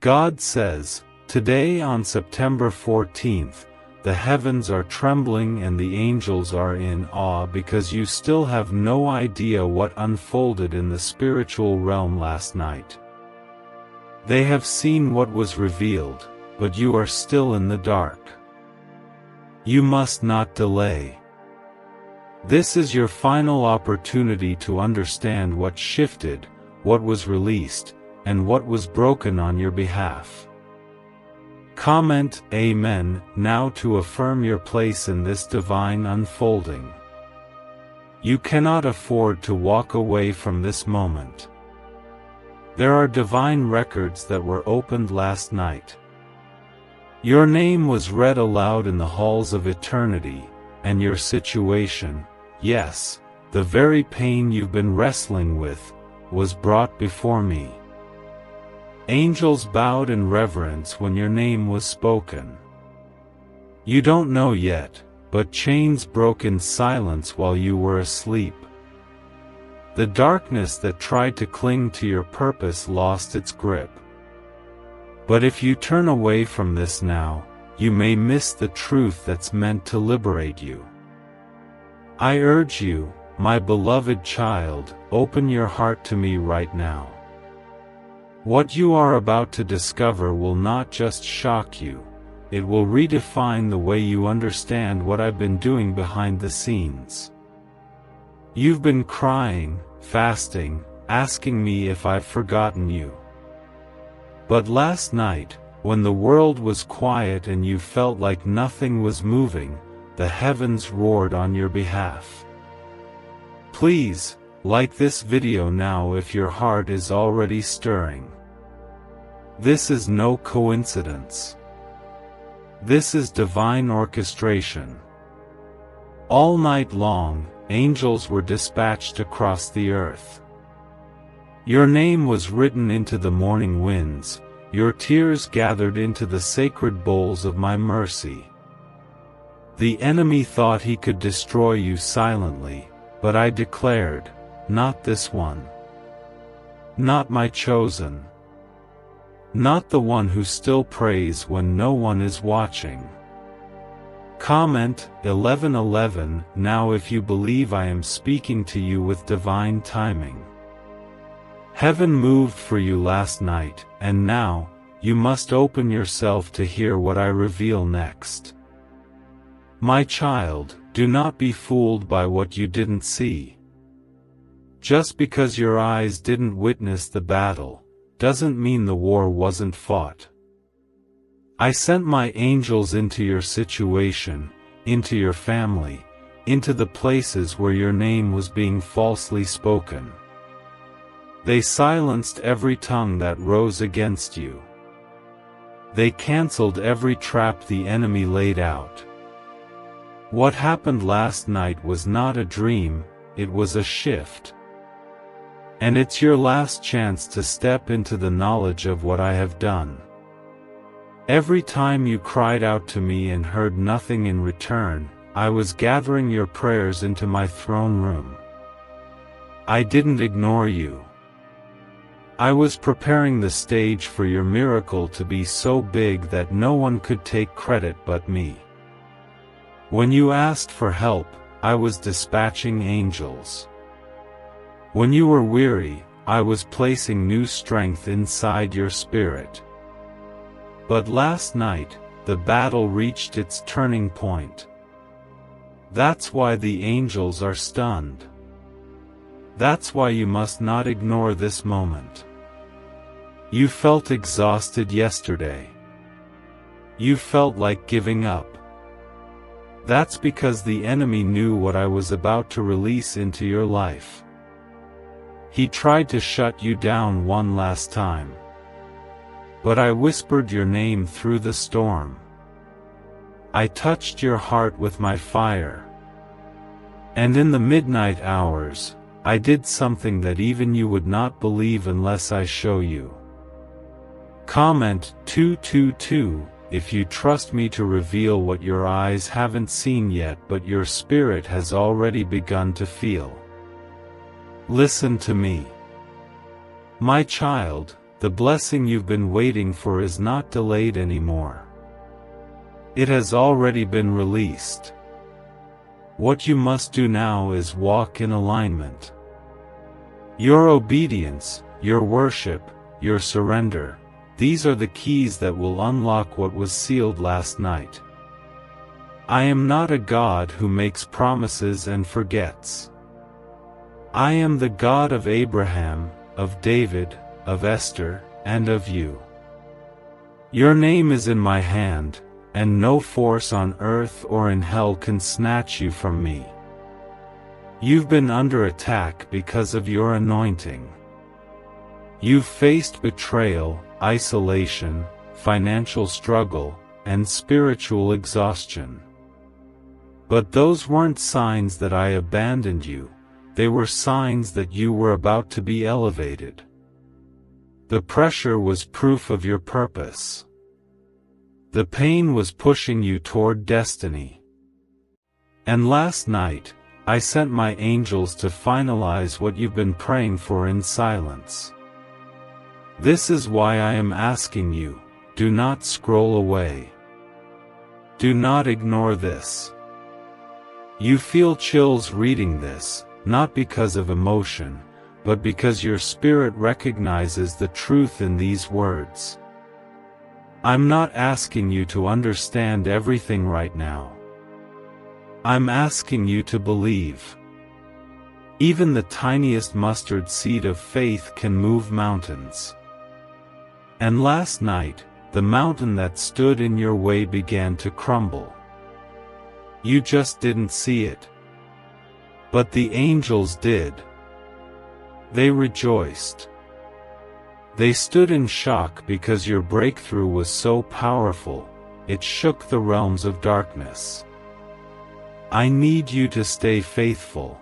God says, today on September 14th, the heavens are trembling and the angels are in awe because you still have no idea what unfolded in the spiritual realm last night. They have seen what was revealed, but you are still in the dark. You must not delay. This is your final opportunity to understand what shifted, what was released, and what was broken on your behalf. Comment Amen now to affirm your place in this divine unfolding. You cannot afford to walk away from this moment. There are divine records that were opened last night. Your name was read aloud in the halls of eternity, and your situation, yes, the very pain you've been wrestling with, was brought before me. Angels bowed in reverence when your name was spoken. You don't know yet, but chains broke in silence while you were asleep. The darkness that tried to cling to your purpose lost its grip. But if you turn away from this now, you may miss the truth that's meant to liberate you. I urge you, my beloved child, open your heart to me right now. What you are about to discover will not just shock you, it will redefine the way you understand what I've been doing behind the scenes. You've been crying, fasting, asking me if I've forgotten you. But last night, when the world was quiet and you felt like nothing was moving, the heavens roared on your behalf. Please, like this video now if your heart is already stirring. This is no coincidence. This is divine orchestration. All night long, angels were dispatched across the earth. Your name was written into the morning winds, your tears gathered into the sacred bowls of my mercy. The enemy thought he could destroy you silently, but I declared, not this one. Not my chosen. Not the one who still prays when no one is watching. Comment 11:11 now if you believe I am speaking to you with divine timing. Heaven moved for you last night, and now, you must open yourself to hear what I reveal next. My child, do not be fooled by what you didn't see. Just because your eyes didn't witness the battle, doesn't mean the war wasn't fought. I sent my angels into your situation, into your family, into the places where your name was being falsely spoken. They silenced every tongue that rose against you. They canceled every trap the enemy laid out. What happened last night was not a dream, it was a shift. And it's your last chance to step into the knowledge of what I have done. Every time you cried out to me and heard nothing in return, I was gathering your prayers into my throne room. I didn't ignore you. I was preparing the stage for your miracle to be so big that no one could take credit but me. When you asked for help, I was dispatching angels. When you were weary, I was placing new strength inside your spirit. But last night, the battle reached its turning point. That's why the angels are stunned. That's why you must not ignore this moment. You felt exhausted yesterday. You felt like giving up. That's because the enemy knew what I was about to release into your life. He tried to shut you down one last time. But I whispered your name through the storm. I touched your heart with my fire. And in the midnight hours, I did something that even you would not believe unless I show you. Comment 222 if you trust me to reveal what your eyes haven't seen yet but your spirit has already begun to feel. Listen to me. My child, the blessing you've been waiting for is not delayed anymore. It has already been released. What you must do now is walk in alignment. Your obedience, your worship, your surrender, these are the keys that will unlock what was sealed last night. I am not a God who makes promises and forgets. I am the God of Abraham, of David, of Esther, and of you. Your name is in my hand, and no force on earth or in hell can snatch you from me. You've been under attack because of your anointing. You've faced betrayal, isolation, financial struggle, and spiritual exhaustion. But those weren't signs that I abandoned you, they were signs that you were about to be elevated. The pressure was proof of your purpose. The pain was pushing you toward destiny. And last night, I sent my angels to finalize what you've been praying for in silence. This is why I am asking you, do not scroll away. Do not ignore this. You feel chills reading this, not because of emotion, but because your spirit recognizes the truth in these words. I'm not asking you to understand everything right now. I'm asking you to believe. Even the tiniest mustard seed of faith can move mountains. And last night, the mountain that stood in your way began to crumble. You just didn't see it. But the angels did. They rejoiced. They stood in shock because your breakthrough was so powerful, it shook the realms of darkness. I need you to stay faithful.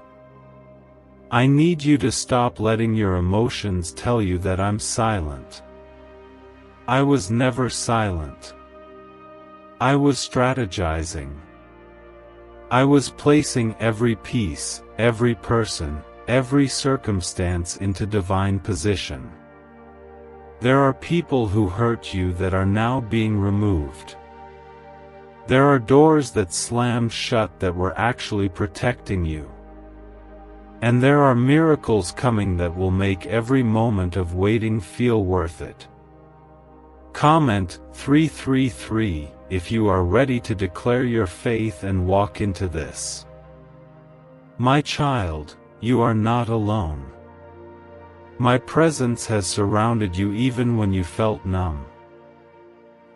I need you to stop letting your emotions tell you that I'm silent. I was never silent. I was strategizing. I was placing every piece, every person, every circumstance into divine position. There are people who hurt you that are now being removed. There are doors that slammed shut that were actually protecting you. And there are miracles coming that will make every moment of waiting feel worth it. Comment 333 if you are ready to declare your faith and walk into this. My child, you are not alone. My presence has surrounded you even when you felt numb.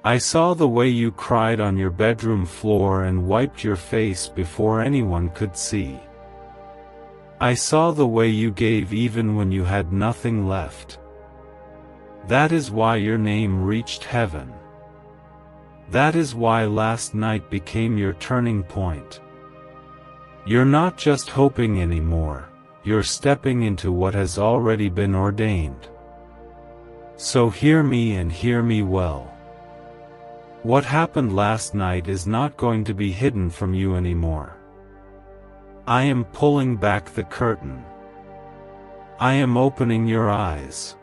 I saw the way you cried on your bedroom floor and wiped your face before anyone could see. I saw the way you gave even when you had nothing left. That is why your name reached heaven. That is why last night became your turning point. You're not just hoping anymore, you're stepping into what has already been ordained. So hear me and hear me well. What happened last night is not going to be hidden from you anymore. I am pulling back the curtain. I am opening your eyes.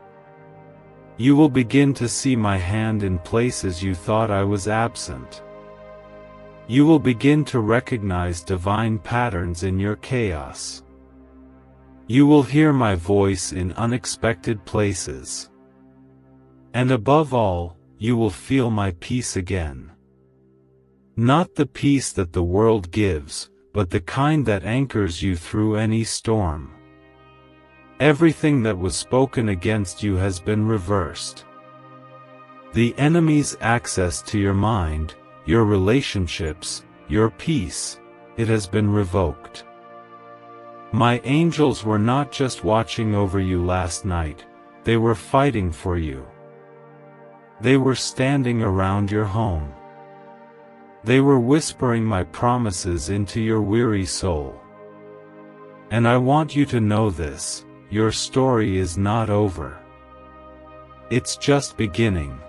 You will begin to see my hand in places you thought I was absent. You will begin to recognize divine patterns in your chaos. You will hear my voice in unexpected places. And above all, you will feel my peace again. Not the peace that the world gives, but the kind that anchors you through any storm. Everything that was spoken against you has been reversed. The enemy's access to your mind, your relationships, your peace, it has been revoked. My angels were not just watching over you last night, they were fighting for you. They were standing around your home. They were whispering my promises into your weary soul. And I want you to know this, your story is not over. It's just beginning.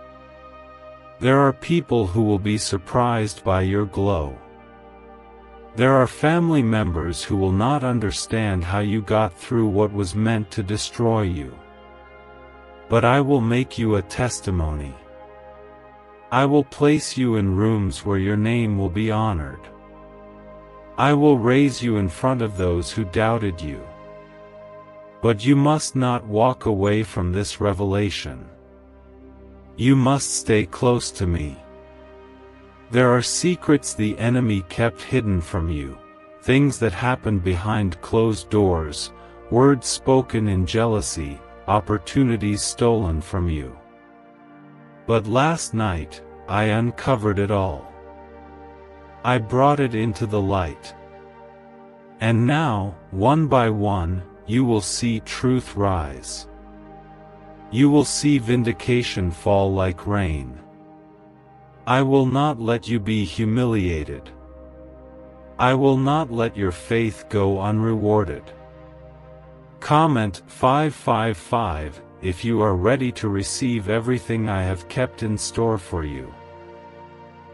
There are people who will be surprised by your glow. There are family members who will not understand how you got through what was meant to destroy you. but I will make you a testimony. I will place you in rooms where your name will be honored. I will raise you in front of those who doubted you. But you must not walk away from this revelation. You must stay close to me. There are secrets the enemy kept hidden from you, things that happened behind closed doors, words spoken in jealousy, opportunities stolen from you. But last night, I uncovered it all. I brought it into the light. And now, one by one, you will see truth rise. You will see vindication fall like rain. I will not let you be humiliated. I will not let your faith go unrewarded. Comment 555 if you are ready to receive everything I have kept in store for you.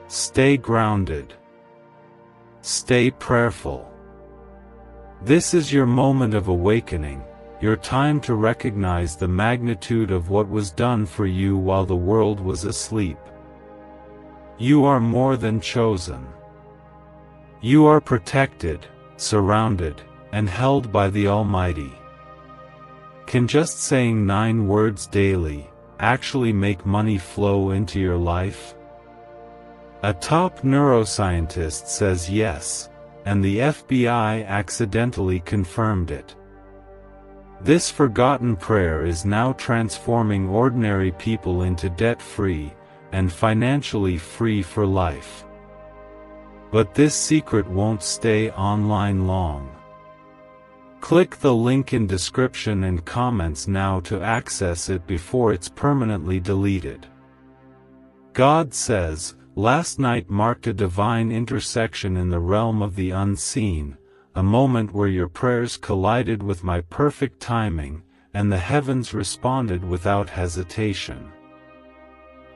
Stay grounded. Stay prayerful. This is your moment of awakening, your time to recognize the magnitude of what was done for you while the world was asleep. You are more than chosen. You are protected, surrounded, and held by the Almighty. Can just saying 9 words daily actually make money flow into your life? A top neuroscientist says yes, and the FBI accidentally confirmed it. This forgotten prayer is now transforming ordinary people into debt-free and financially free for life. But this secret won't stay online long. Click the link in description and comments now to access it before it's permanently deleted. God says, last night marked a divine intersection in the realm of the unseen, a moment where your prayers collided with my perfect timing, and the heavens responded without hesitation.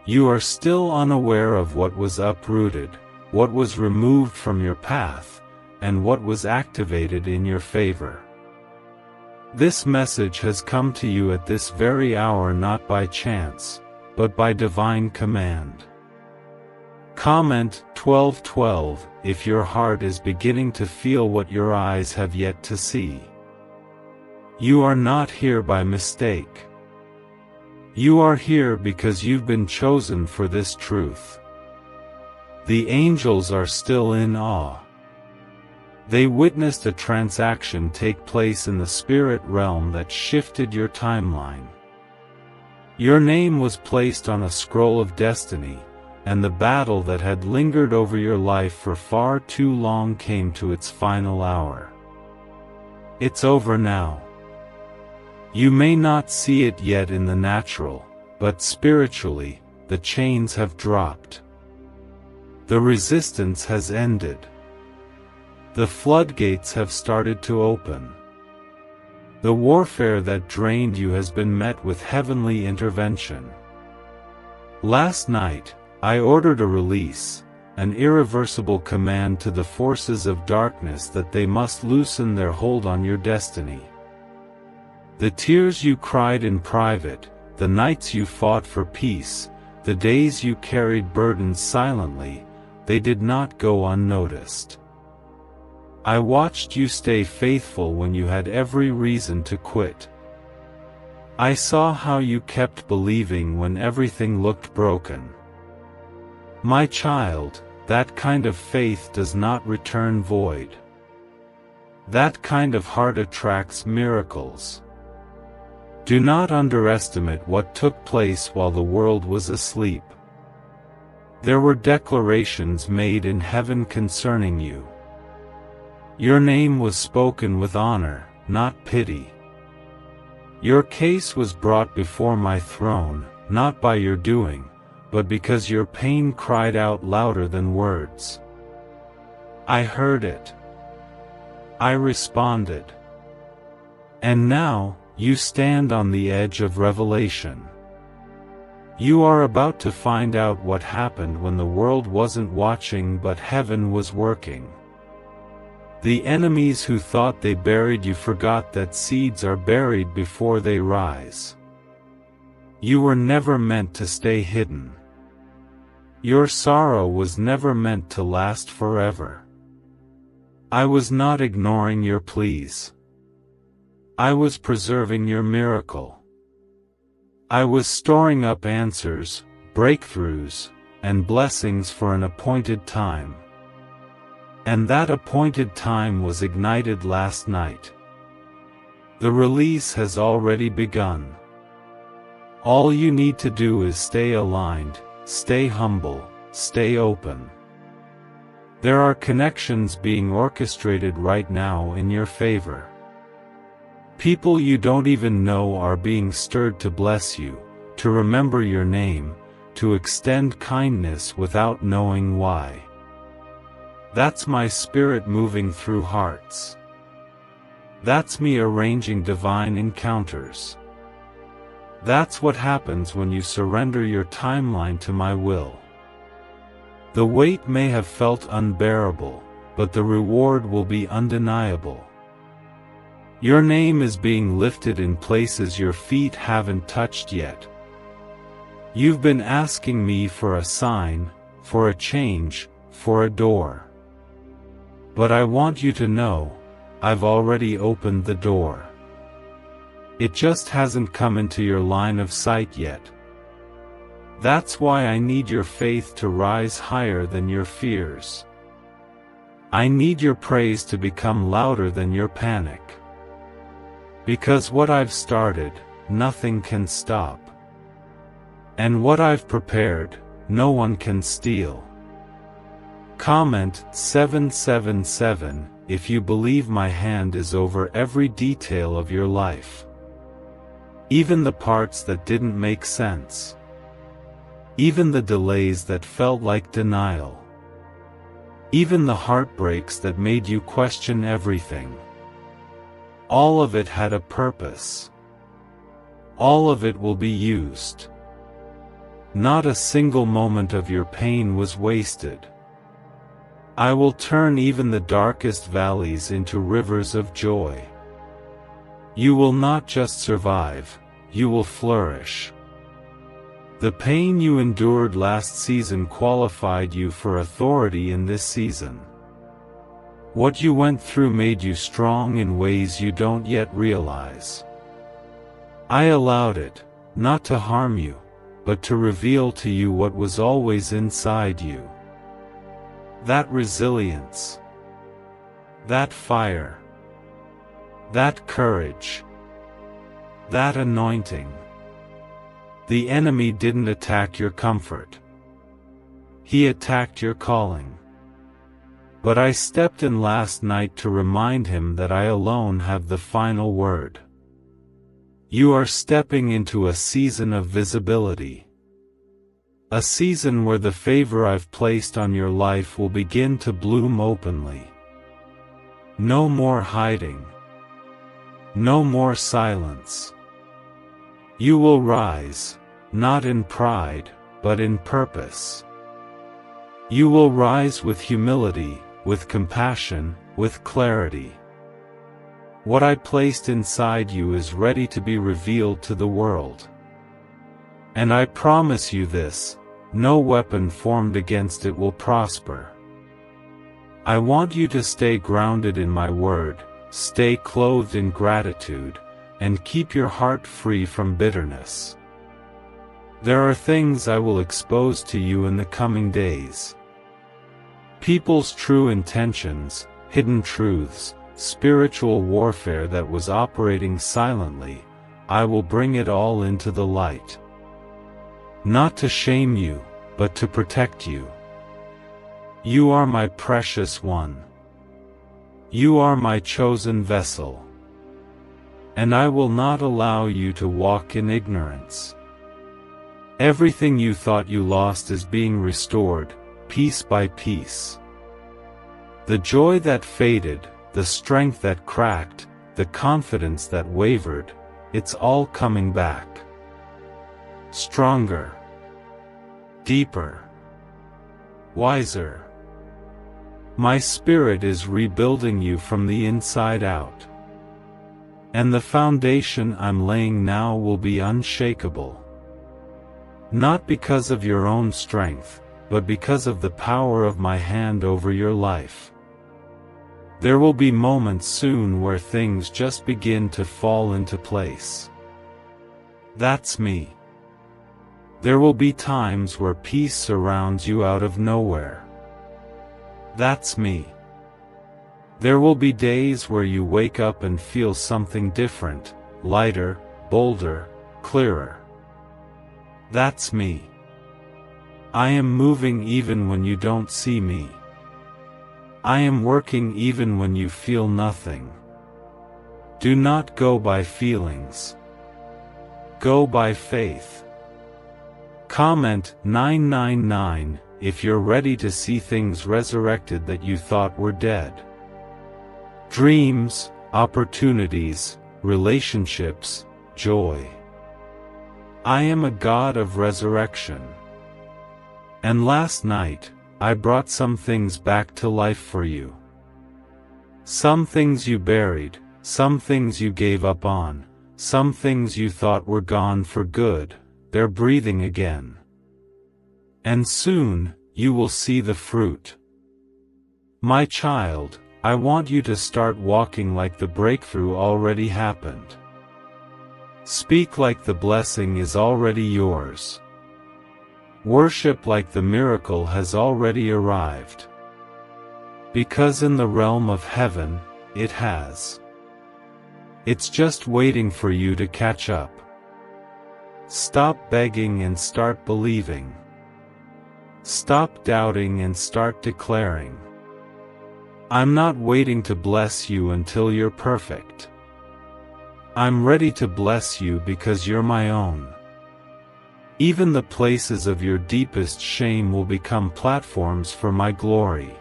You are still unaware of what was uprooted, what was removed from your path, and what was activated in your favor. This message has come to you at this very hour not by chance, but by divine command. Comment 1212 if your heart is beginning to feel what your eyes have yet to see. You are not here by mistake. You are here because you've been chosen for this truth. The angels are still in awe. They witnessed a transaction take place in the spirit realm that shifted your timeline. Your name was placed on a scroll of destiny, and the battle that had lingered over your life for far too long came to its final hour. It's over now. You may not see it yet in the natural, but spiritually, the chains have dropped. The resistance has ended. The floodgates have started to open. The warfare that drained you has been met with heavenly intervention. Last night, I ordered a release, an irreversible command to the forces of darkness that they must loosen their hold on your destiny. The tears you cried in private, the nights you fought for peace, the days you carried burdens silently, they did not go unnoticed. I watched you stay faithful when you had every reason to quit. I saw how you kept believing when everything looked broken. My child, that kind of faith does not return void. That kind of heart attracts miracles. Do not underestimate what took place while the world was asleep. There were declarations made in heaven concerning you. Your name was spoken with honor, not pity. Your case was brought before my throne, not by your doing, but because your pain cried out louder than words. I heard it. I responded. And now, you stand on the edge of revelation. You are about to find out what happened when the world wasn't watching but heaven was working. The enemies who thought they buried you forgot that seeds are buried before they rise. You were never meant to stay hidden. Your sorrow was never meant to last forever. I was not ignoring your pleas. I was preserving your miracle. I was storing up answers, breakthroughs, and blessings for an appointed time. And that appointed time was ignited last night. The release has already begun. All you need to do is stay aligned, stay humble, stay open. There are connections being orchestrated right now in your favor. People you don't even know are being stirred to bless you, to remember your name, to extend kindness without knowing why. That's my spirit moving through hearts. That's me arranging divine encounters. That's what happens when you surrender your timeline to my will. The weight may have felt unbearable, but the reward will be undeniable. Your name is being lifted in places your feet haven't touched yet. You've been asking me for a sign, for a change, for a door. But I want you to know, I've already opened the door. It just hasn't come into your line of sight yet. That's why I need your faith to rise higher than your fears. I need your praise to become louder than your panic. Because what I've started, nothing can stop. And what I've prepared, no one can steal. Comment 777 if you believe my hand is over every detail of your life. Even the parts that didn't make sense. Even the delays that felt like denial. Even the heartbreaks that made you question everything. All of it had a purpose. All of it will be used. Not a single moment of your pain was wasted. I will turn even the darkest valleys into rivers of joy. You will not just survive, you will flourish. The pain you endured last season qualified you for authority in this season. What you went through made you strong in ways you don't yet realize. I allowed it, not to harm you, but to reveal to you what was always inside you. That resilience. That fire. That courage. That anointing. The enemy didn't attack your comfort. He attacked your calling. But I stepped in last night to remind him that I alone have the final word. You are stepping into a season of visibility. A season where the favor I've placed on your life will begin to bloom openly. No more hiding. No more silence. You will rise, not in pride, but in purpose. You will rise with humility, with compassion, with clarity. What I placed inside you is ready to be revealed to the world. And I promise you this, no weapon formed against it will prosper. I want you to stay grounded in my word, stay clothed in gratitude, and keep your heart free from bitterness. There are things I will expose to you in the coming days. People's true intentions, hidden truths, spiritual warfare that was operating silently, I will bring it all into the light. Not to shame you, but to protect you. You are my precious one. You are my chosen vessel. And I will not allow you to walk in ignorance. Everything you thought you lost is being restored, piece by piece. The joy that faded, the strength that cracked, the confidence that wavered, it's all coming back. Stronger. Deeper. Wiser. My spirit is rebuilding you from the inside out. And the foundation I'm laying now will be unshakable. Not because of your own strength, but because of the power of my hand over your life. There will be moments soon where things just begin to fall into place. That's me. There will be times where peace surrounds you out of nowhere. That's me. There will be days where you wake up and feel something different, lighter, bolder, clearer. That's me. I am moving even when you don't see me. I am working even when you feel nothing. Do not go by feelings. Go by faith. Comment 999 if you're ready to see things resurrected that you thought were dead. Dreams, opportunities, relationships, joy. I am a God of resurrection. And last night, I brought some things back to life for you. Some things you buried, some things you gave up on, some things you thought were gone for good, they're breathing again. And soon, you will see the fruit. My child, I want you to start walking like the breakthrough already happened. Speak like the blessing is already yours. Worship like the miracle has already arrived. Because in the realm of heaven, it has. It's just waiting for you to catch up. Stop begging and start believing. Stop doubting and start declaring. I'm not waiting to bless you until you're perfect. I'm ready to bless you because you're my own. Even the places of your deepest shame will become platforms for my glory.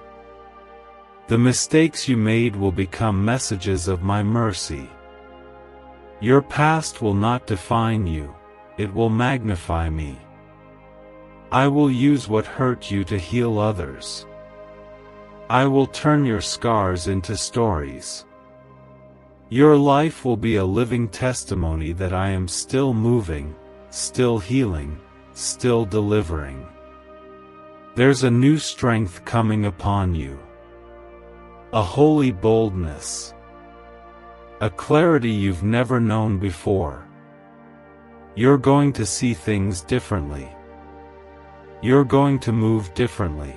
The mistakes you made will become messages of my mercy. Your past will not define you, it will magnify me. I will use what hurt you to heal others. I will turn your scars into stories. Your life will be a living testimony that I am still moving, still healing, still delivering. There's a new strength coming upon you. A holy boldness. A clarity you've never known before. You're going to see things differently. You're going to move differently.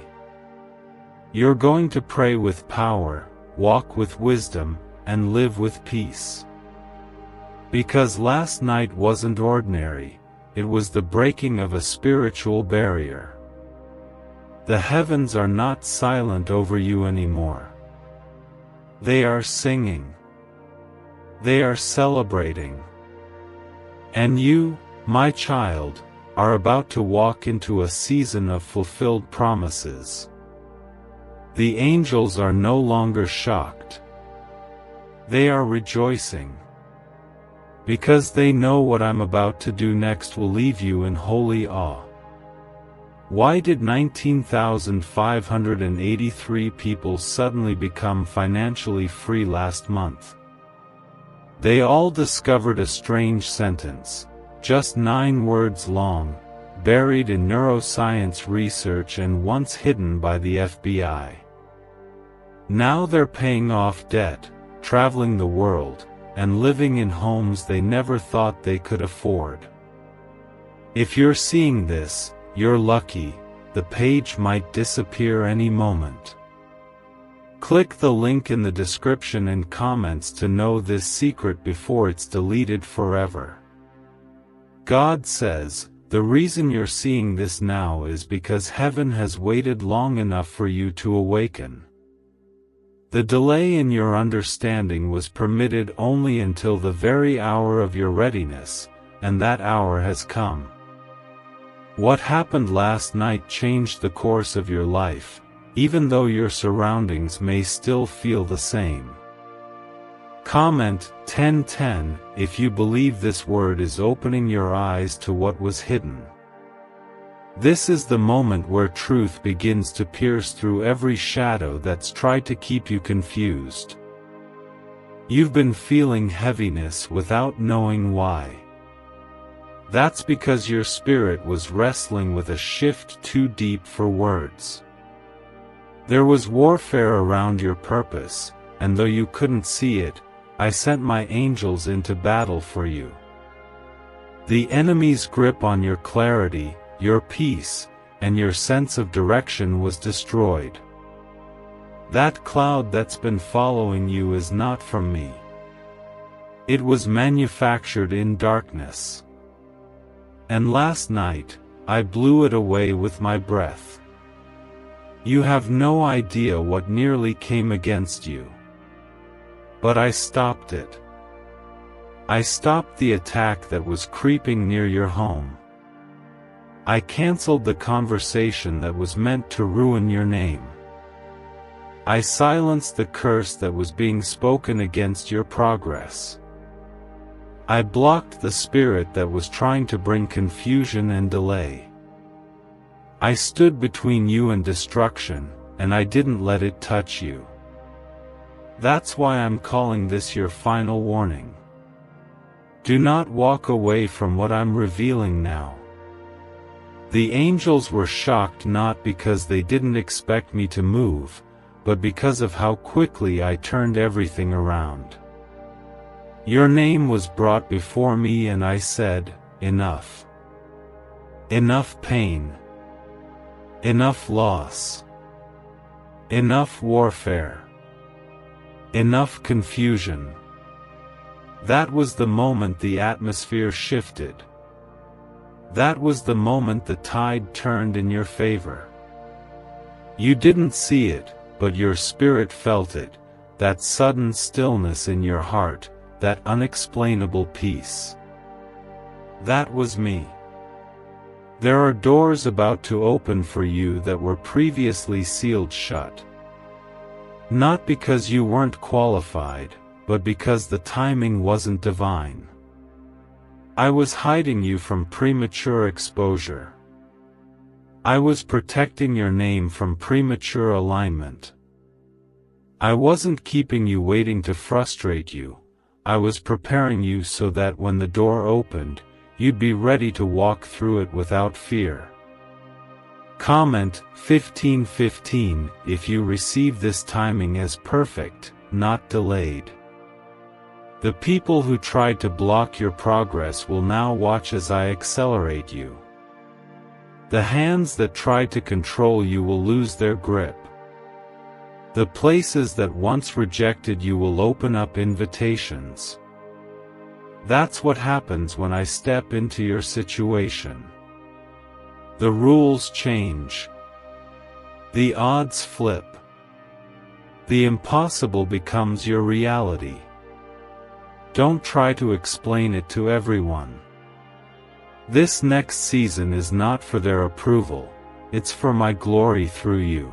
You're going to pray with power, walk with wisdom, and live with peace. Because last night wasn't ordinary, it was the breaking of a spiritual barrier. The heavens are not silent over you anymore. They are singing. They are celebrating. And you, my child, are about to walk into a season of fulfilled promises. The angels are no longer shocked. They are rejoicing. Because they know what I'm about to do next will leave you in holy awe. Why did 19,583 people suddenly become financially free last month? They all discovered a strange sentence, just 9 words long, buried in neuroscience research and once hidden by the FBI. Now they're paying off debt, traveling the world, and living in homes they never thought they could afford. If you're seeing this, you're lucky. The page might disappear any moment. Click the link in the description and comments to know this secret before it's deleted forever. God says, the reason you're seeing this now is because heaven has waited long enough for you to awaken. The delay in your understanding was permitted only until the very hour of your readiness, and that hour has come. What happened last night changed the course of your life, even though your surroundings may still feel the same. Comment 1010 if you believe this word is opening your eyes to what was hidden. This is the moment where truth begins to pierce through every shadow that's tried to keep you confused. You've been feeling heaviness without knowing why. That's because your spirit was wrestling with a shift too deep for words. There was warfare around your purpose, and though you couldn't see it, I sent my angels into battle for you. The enemy's grip on your clarity, your peace, and your sense of direction was destroyed. That cloud that's been following you is not from me. It was manufactured in darkness. And last night, I blew it away with my breath. You have no idea what nearly came against you. But I stopped it. I stopped the attack that was creeping near your home. I canceled the conversation that was meant to ruin your name. I silenced the curse that was being spoken against your progress. I blocked the spirit that was trying to bring confusion and delay. I stood between you and destruction, and I didn't let it touch you. That's why I'm calling this your final warning. Do not walk away from what I'm revealing now. The angels were shocked not because they didn't expect me to move, but because of how quickly I turned everything around. Your name was brought before me and I said, enough. Enough pain. Enough loss. Enough warfare. Enough confusion. That was the moment the atmosphere shifted. That was the moment the tide turned in your favor. You didn't see it, but your spirit felt it, that sudden stillness in your heart, that unexplainable peace. That was me. There are doors about to open for you that were previously sealed shut. Not because you weren't qualified, but because the timing wasn't divine. I was hiding you from premature exposure. I was protecting your name from premature alignment. I wasn't keeping you waiting to frustrate you. I was preparing you so that when the door opened, you'd be ready to walk through it without fear. Comment 1515 if you receive this timing as perfect, not delayed. The people who tried to block your progress will now watch as I accelerate you. The hands that tried to control you will lose their grip. The places that once rejected you will open up invitations. That's what happens when I step into your situation. The rules change. The odds flip. The impossible becomes your reality. Don't try to explain it to everyone. This next season is not for their approval, it's for my glory through you.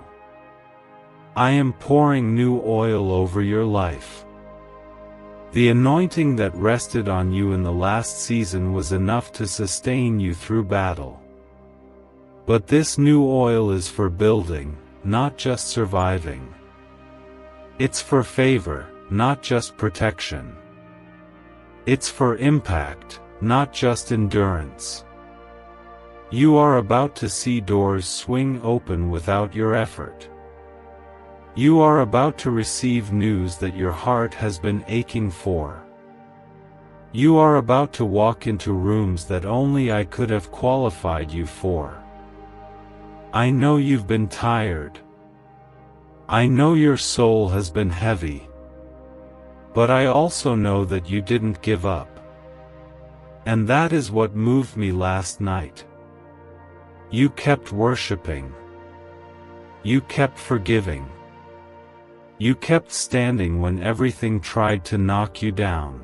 I am pouring new oil over your life. The anointing that rested on you in the last season was enough to sustain you through battle. But this new oil is for building, not just surviving. It's for favor, not just protection. It's for impact, not just endurance. You are about to see doors swing open without your effort. You are about to receive news that your heart has been aching for. You are about to walk into rooms that only I could have qualified you for. I know you've been tired. I know your soul has been heavy. But I also know that you didn't give up. And that is what moved me last night. You kept worshiping. You kept forgiving. You kept standing when everything tried to knock you down.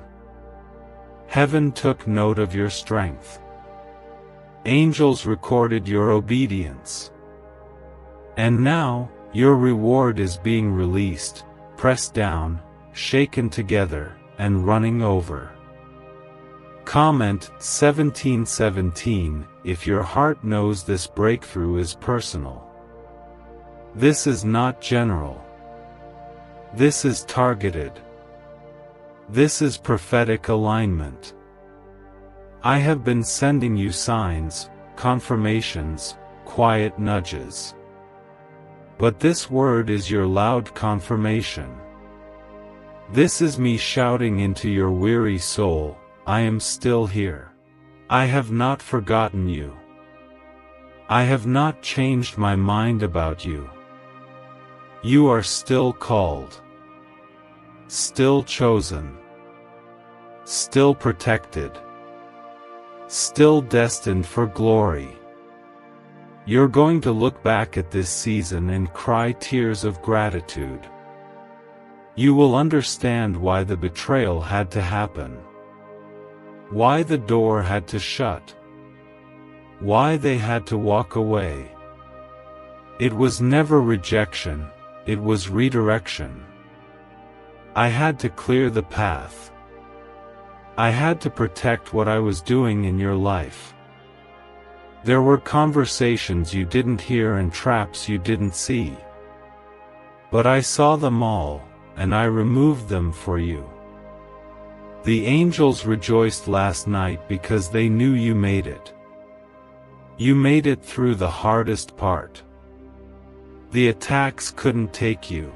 Heaven took note of your strength. Angels recorded your obedience. And now, your reward is being released, pressed down, shaken together, and running over. Comment 1717 if your heart knows this breakthrough is personal. This is not general. This is targeted. This is prophetic alignment. I have been sending you signs, confirmations, quiet nudges. But this word is your loud confirmation. This is me shouting into your weary soul, I am still here. I have not forgotten you. I have not changed my mind about you. You are still called, still chosen, still protected, still destined for glory. You're going to look back at this season and cry tears of gratitude. You will understand why the betrayal had to happen, why the door had to shut, why they had to walk away. It was never rejection, it was redirection. I had to clear the path. I had to protect what I was doing in your life. There were conversations you didn't hear and traps you didn't see. But I saw them all, and I removed them for you. The angels rejoiced last night because they knew you made it. You made it through the hardest part. The attacks couldn't take you.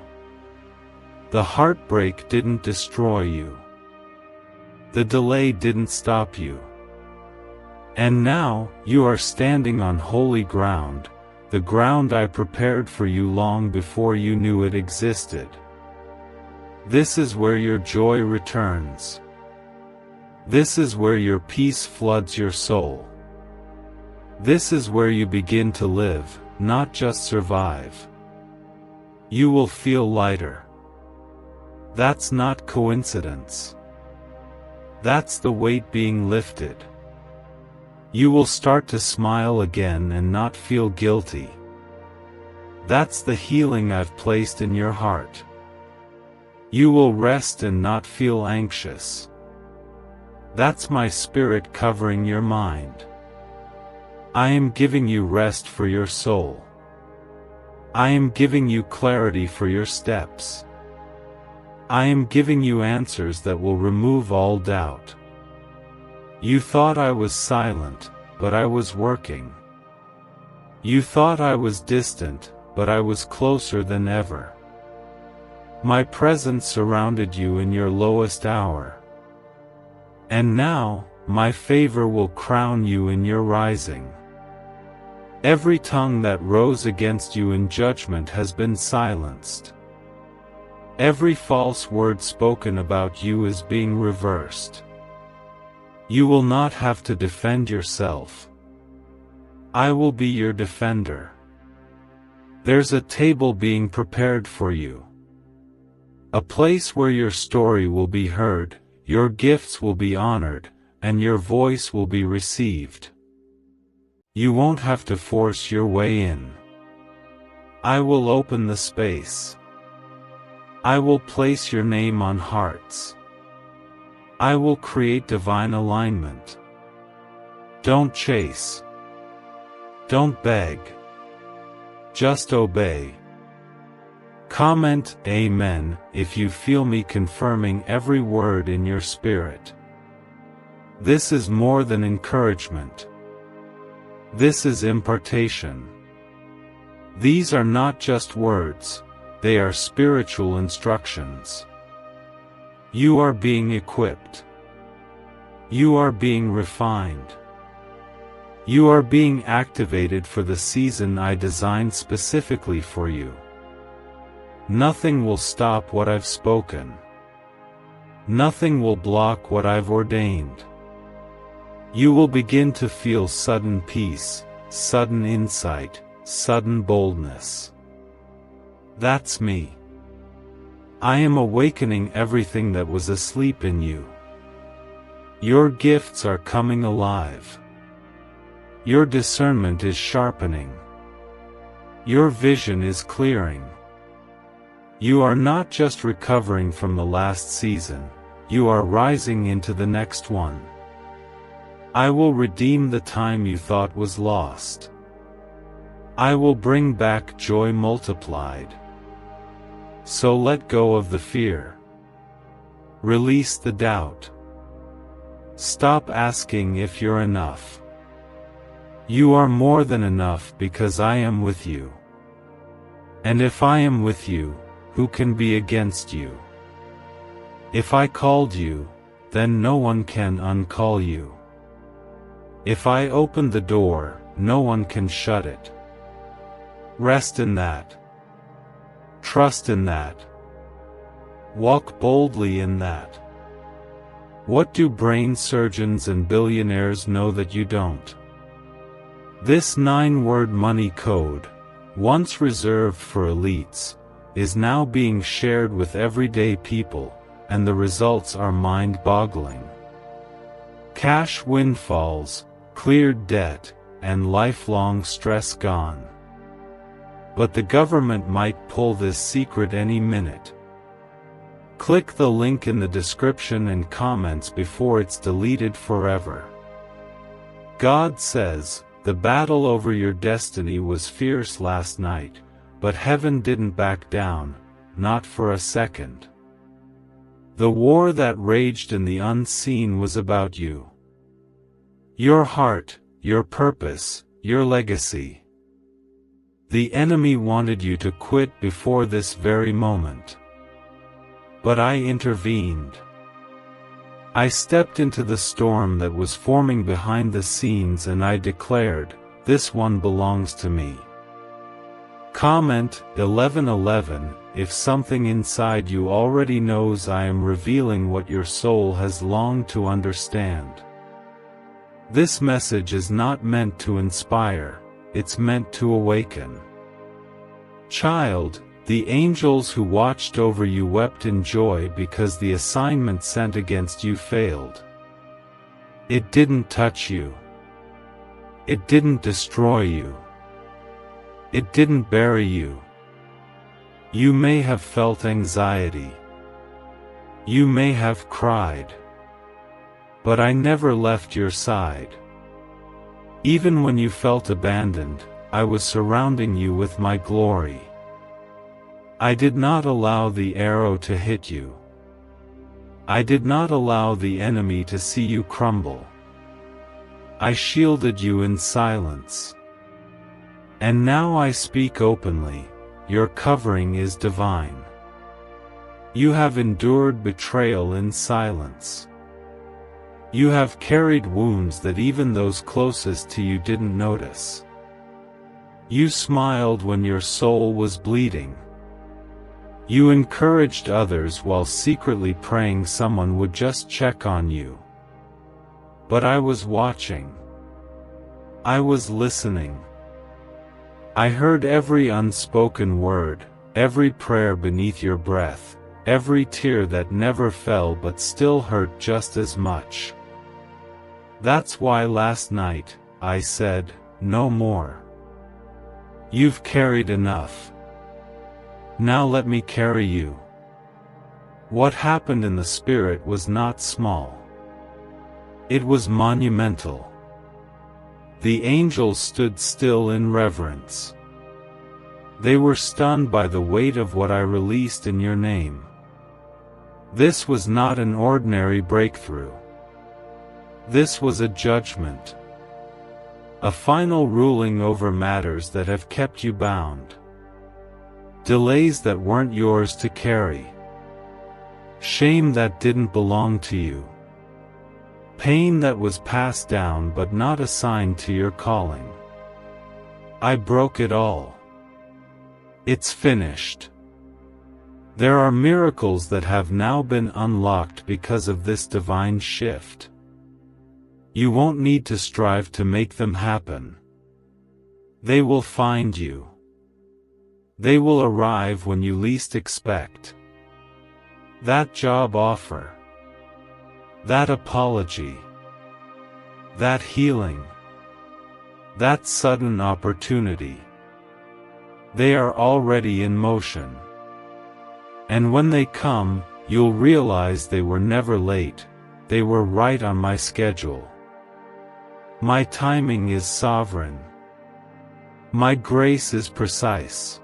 The heartbreak didn't destroy you. The delay didn't stop you. And now, you are standing on holy ground, the ground I prepared for you long before you knew it existed. This is where your joy returns. This is where your peace floods your soul. This is where you begin to live, not just survive. You will feel lighter. That's not coincidence. That's the weight being lifted. You will start to smile again and not feel guilty. That's the healing I've placed in your heart. You will rest and not feel anxious. That's my spirit covering your mind. I am giving you rest for your soul. I am giving you clarity for your steps. I am giving you answers that will remove all doubt. You thought I was silent, but I was working. You thought I was distant, but I was closer than ever. My presence surrounded you in your lowest hour. And now, my favor will crown you in your rising. Every tongue that rose against you in judgment has been silenced. Every false word spoken about you is being reversed. You will not have to defend yourself. I will be your defender. There's a table being prepared for you. A place where your story will be heard, your gifts will be honored, and your voice will be received. You won't have to force your way in. I will open the space. I will place your name on hearts. I will create divine alignment. Don't chase. Don't beg. Just obey. Comment Amen if you feel me confirming every word in your spirit. This is more than encouragement. This is impartation. These are not just words, they are spiritual instructions. You are being equipped. You are being refined. You are being activated for the season I designed specifically for you. Nothing will stop what I've spoken. Nothing will block what I've ordained. You will begin to feel sudden peace, sudden insight, sudden boldness. That's me. I am awakening everything that was asleep in you. Your gifts are coming alive. Your discernment is sharpening. Your vision is clearing. You are not just recovering from the last season, you are rising into the next one. I will redeem the time you thought was lost. I will bring back joy multiplied. So let go of the fear. Release the doubt. Stop asking if you're enough. You are more than enough because I am with you. And if I am with you, who can be against you? If I called you, then no one can uncall you. If I open the door, no one can shut it. Rest in that. Trust in that. Walk boldly in that. What do brain surgeons and billionaires know that you don't? This 9-word money code, once reserved for elites, is now being shared with everyday people, and the results are mind-boggling. Cash windfalls, cleared debt, and lifelong stress gone. But the government might pull this secret any minute. Click the link in the description and comments before it's deleted forever. God says, the battle over your destiny was fierce last night, but heaven didn't back down, not for a second. The war that raged in the unseen was about you. Your heart, your purpose, your legacy. The enemy wanted you to quit before this very moment. But I intervened. I stepped into the storm that was forming behind the scenes and I declared, this one belongs to me. Comment 1111 if something inside you already knows I am revealing what your soul has longed to understand. This message is not meant to inspire, it's meant to awaken. Child, the angels who watched over you wept in joy because the assignment sent against you failed. It didn't touch you. It didn't destroy you. It didn't bury you. You may have felt anxiety. You may have cried. But I never left your side. Even when you felt abandoned, I was surrounding you with my glory. I did not allow the arrow to hit you. I did not allow the enemy to see you crumble. I shielded you in silence. And now I speak openly, your covering is divine. You have endured betrayal in silence. You have carried wounds that even those closest to you didn't notice. You smiled when your soul was bleeding. You encouraged others while secretly praying someone would just check on you. But I was watching. I was listening. I heard every unspoken word, every prayer beneath your breath, every tear that never fell but still hurt just as much. That's why last night, I said, no more. You've carried enough. Now let me carry you. What happened in the spirit was not small. It was monumental. The angels stood still in reverence. They were stunned by the weight of what I released in your name. This was not an ordinary breakthrough. This was a judgment. A final ruling over matters that have kept you bound. Delays that weren't yours to carry. Shame that didn't belong to you. Pain that was passed down but not assigned to your calling. I broke it all. It's finished. There are miracles that have now been unlocked because of this divine shift. You won't need to strive to make them happen. They will find you. They will arrive when you least expect. That job offer. That apology. That healing. That sudden opportunity. They are already in motion. And when they come, you'll realize they were never late, they were right on my schedule. My timing is sovereign. My grace is precise.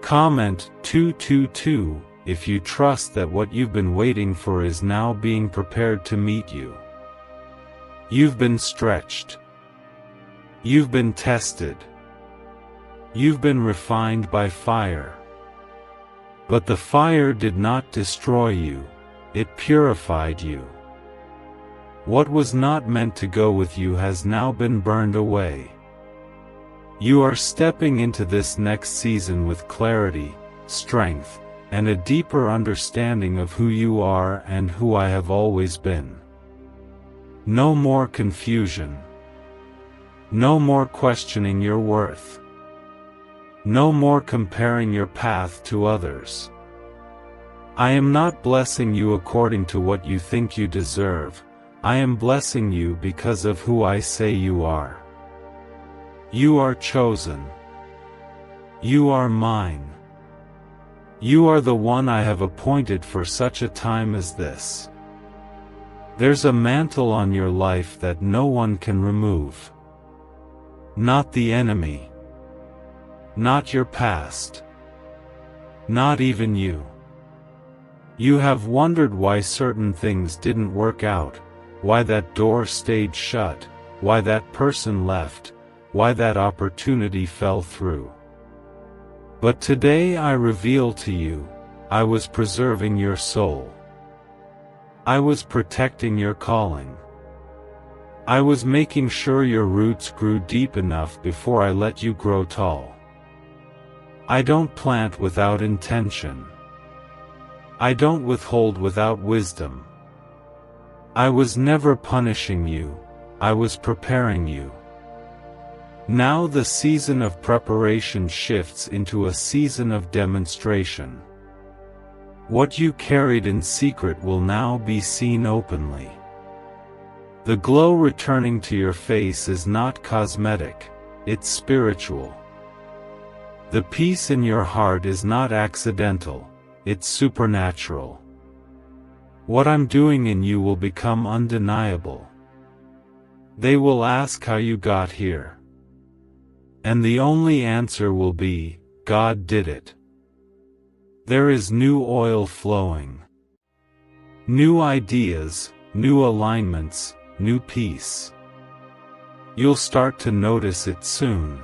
Comment 222 if you trust that what you've been waiting for is now being prepared to meet you. You've been stretched. You've been tested. You've been refined by fire. But the fire did not destroy you, it purified you. What was not meant to go with you has now been burned away. You are stepping into this next season with clarity, strength, and a deeper understanding of who you are and who I have always been. No more confusion. No more questioning your worth. No more comparing your path to others. I am not blessing you according to what you think you deserve. I am blessing you because of who I say you are. You are chosen. You are mine. You are the one I have appointed for such a time as this. There's a mantle on your life that no one can remove. Not the enemy. Not your past. Not even you. You have wondered why certain things didn't work out, why that door stayed shut, why that person left, why that opportunity fell through. But today I reveal to you, I was preserving your soul. I was protecting your calling. I was making sure your roots grew deep enough before I let you grow tall. I don't plant without intention. I don't withhold without wisdom. I was never punishing you, I was preparing you. Now the season of preparation shifts into a season of demonstration. What you carried in secret will now be seen openly. The glow returning to your face is not cosmetic, it's spiritual. The peace in your heart is not accidental, it's supernatural. What I'm doing in you will become undeniable. They will ask how you got here. And the only answer will be, God did it. There is new oil flowing. New ideas, new alignments, new peace. You'll start to notice it soon.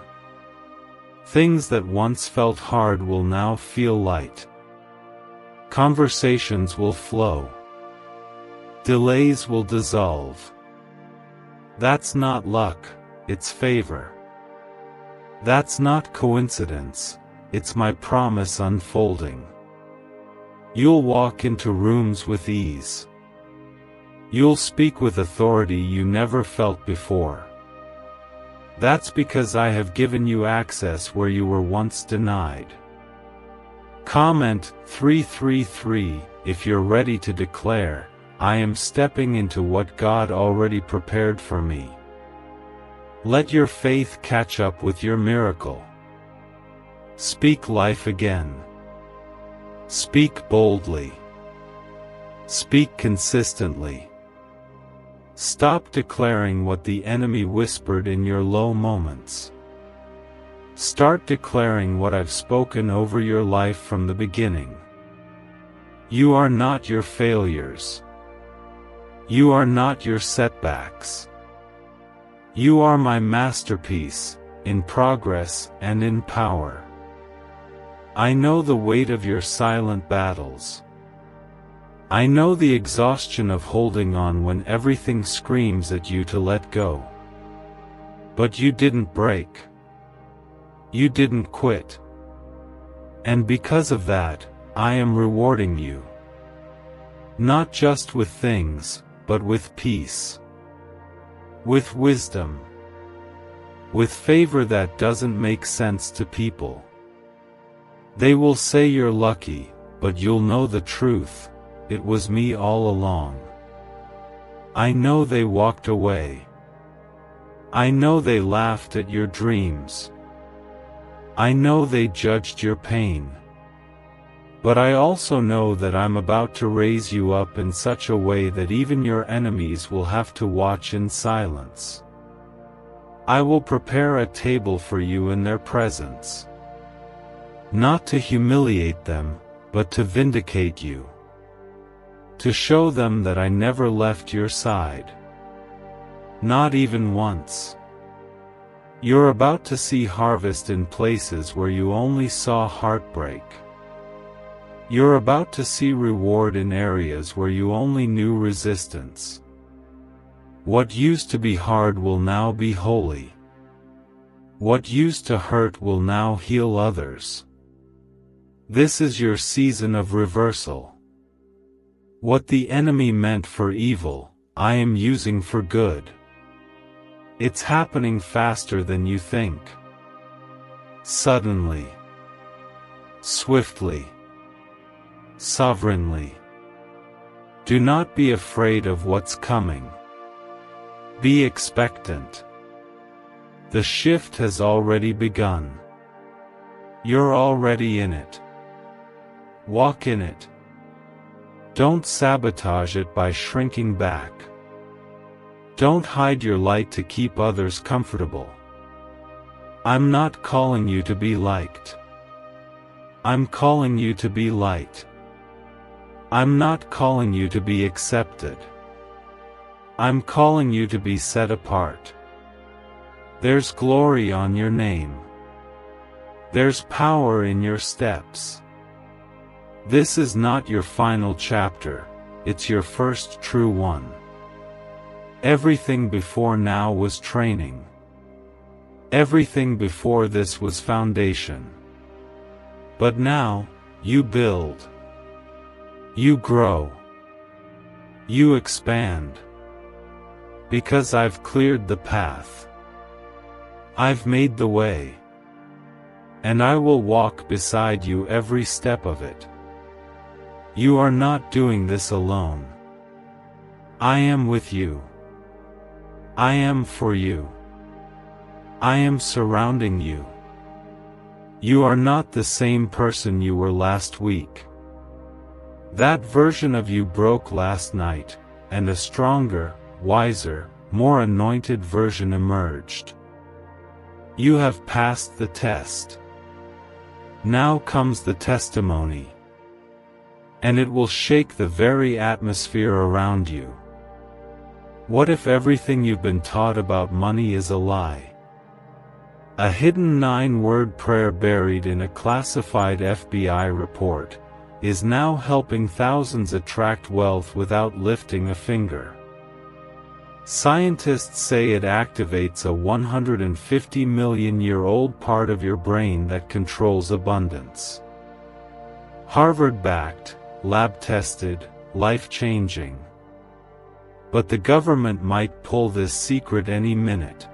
Things that once felt hard will now feel light. Conversations will flow. Delays will dissolve. That's not luck, it's favor. That's not coincidence, it's my promise unfolding. You'll walk into rooms with ease. You'll speak with authority you never felt before. That's because I have given you access where you were once denied. Comment 333 if you're ready to declare, I am stepping into what God already prepared for me. Let your faith catch up with your miracle. Speak life again. Speak boldly. Speak consistently. Stop declaring what the enemy whispered in your low moments. Start declaring what I've spoken over your life from the beginning. You are not your failures. You are not your setbacks. You are my masterpiece, in progress and in power. I know the weight of your silent battles. I know the exhaustion of holding on when everything screams at you to let go. But you didn't break. You didn't quit. And because of that, I am rewarding you. Not just with things, but with peace. With wisdom. With favor that doesn't make sense to people. They will say you're lucky, but you'll know the truth. It was me all along. I know they walked away. I know they laughed at your dreams. I know they judged your pain. But I also know that I'm about to raise you up in such a way that even your enemies will have to watch in silence. I will prepare a table for you in their presence. Not to humiliate them, but to vindicate you. To show them that I never left your side. Not even once. You're about to see harvest in places where you only saw heartbreak. You're about to see reward in areas where you only knew resistance. What used to be hard will now be holy. What used to hurt will now heal others. This is your season of reversal. What the enemy meant for evil, I am using for good. It's happening faster than you think. Suddenly. Swiftly. Sovereignly. Do not be afraid of what's coming. Be expectant. The shift has already begun. You're already in it. Walk in it. Don't sabotage it by shrinking back. Don't hide your light to keep others comfortable. I'm not calling you to be liked. I'm calling you to be light. I'm not calling you to be accepted. I'm calling you to be set apart. There's glory on your name. There's power in your steps. This is not your final chapter, it's your first true one. Everything before now was training. Everything before this was foundation. But now, you build. You grow. You expand. Because I've cleared the path. I've made the way. And I will walk beside you every step of it. You are not doing this alone. I am with you. I am for you. I am surrounding you. You are not the same person you were last week. That version of you broke last night, and a stronger, wiser, more anointed version emerged. You have passed the test. Now comes the testimony. And it will shake the very atmosphere around you. What if everything you've been taught about money is a lie? A hidden 9-word prayer buried in a classified FBI report is now helping thousands attract wealth without lifting a finger. Scientists say it activates a 150-million-year-old part of your brain that controls abundance. Harvard-backed, lab-tested, life-changing. But the government might pull this secret any minute.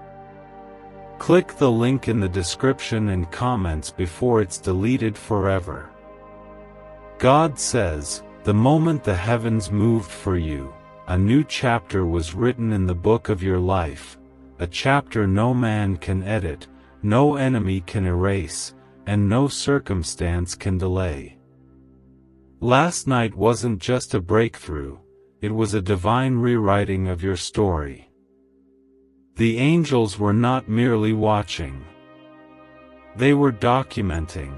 Click the link in the description and comments before it's deleted forever. God says, the moment the heavens moved for you, a new chapter was written in the book of your life, a chapter no man can edit, no enemy can erase, and no circumstance can delay. Last night wasn't just a breakthrough, it was a divine rewriting of your story. The angels were not merely watching. They were documenting.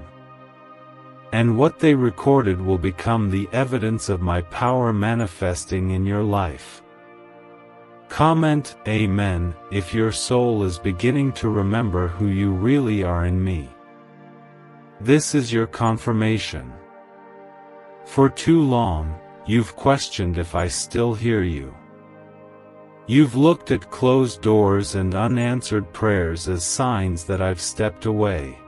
And what they recorded will become the evidence of my power manifesting in your life. Comment Amen if your soul is beginning to remember who you really are in me. This is your confirmation. For too long, you've questioned if I still hear you. You've looked at closed doors and unanswered prayers as signs that I've stepped away.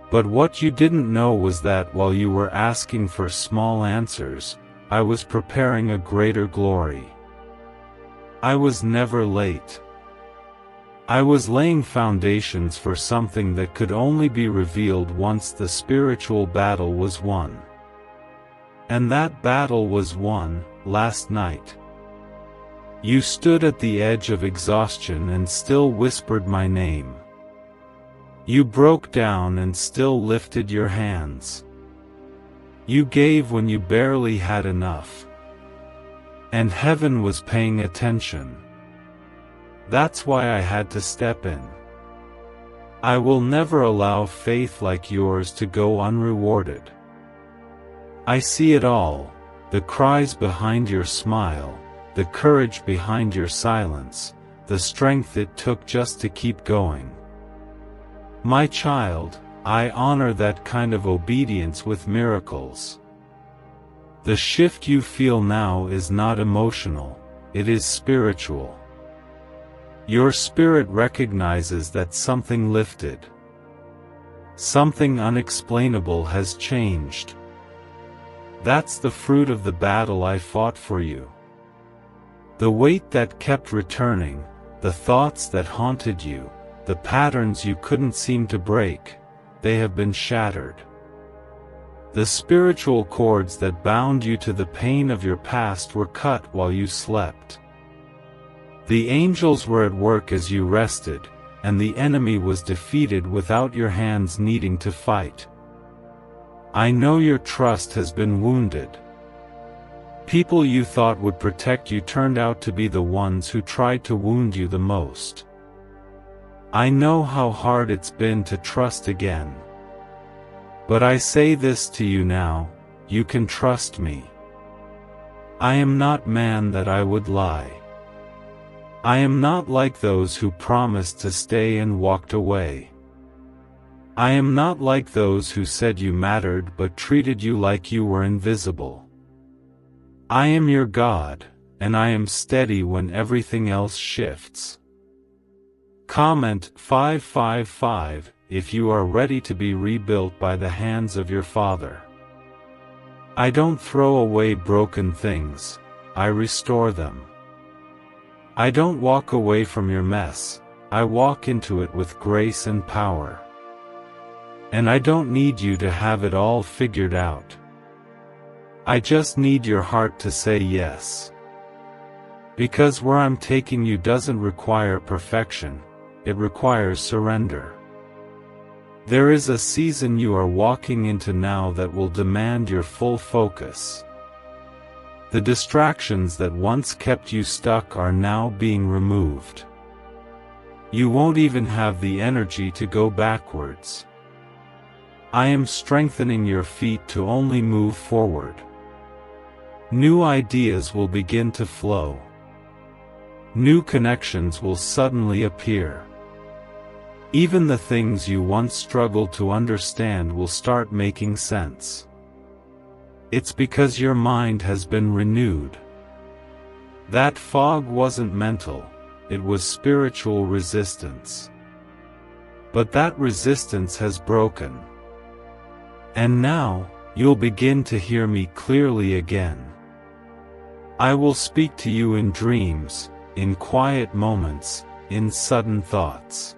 But what you didn't know was that while you were asking for small answers, I was preparing a greater glory. I was never late. I was laying foundations for something that could only be revealed once the spiritual battle was won. And that battle was won, last night. You stood at the edge of exhaustion and still whispered my name. You broke down and still lifted your hands. You gave when you barely had enough. And heaven was paying attention. That's why I had to step in. I will never allow faith like yours to go unrewarded. I see it all, the cries behind your smile, the courage behind your silence, the strength it took just to keep going. My child, I honor that kind of obedience with miracles. The shift you feel now is not emotional, it is spiritual. Your spirit recognizes that something lifted. Something unexplainable has changed. That's the fruit of the battle I fought for you. The weight that kept returning, the thoughts that haunted you, the patterns you couldn't seem to break, they have been shattered. The spiritual cords that bound you to the pain of your past were cut while you slept. The angels were at work as you rested, and the enemy was defeated without your hands needing to fight. I know your trust has been wounded. People you thought would protect you turned out to be the ones who tried to wound you the most. I know how hard it's been to trust again. But I say this to you now, you can trust me. I am not man that I would lie. I am not like those who promised to stay and walked away. I am not like those who said you mattered but treated you like you were invisible. I am your God, and I am steady when everything else shifts. Comment 555 if you are ready to be rebuilt by the hands of your Father. I don't throw away broken things, I restore them. I don't walk away from your mess, I walk into it with grace and power. And I don't need you to have it all figured out. I just need your heart to say yes. Because where I'm taking you doesn't require perfection, it requires surrender. There is a season you are walking into now that will demand your full focus. The distractions that once kept you stuck are now being removed. You won't even have the energy to go backwards. I am strengthening your feet to only move forward. New ideas will begin to flow. New connections will suddenly appear. Even the things you once struggled to understand will start making sense. It's because your mind has been renewed. That fog wasn't mental, it was spiritual resistance. But that resistance has broken. And now, you'll begin to hear me clearly again. I will speak to you in dreams, in quiet moments, in sudden thoughts.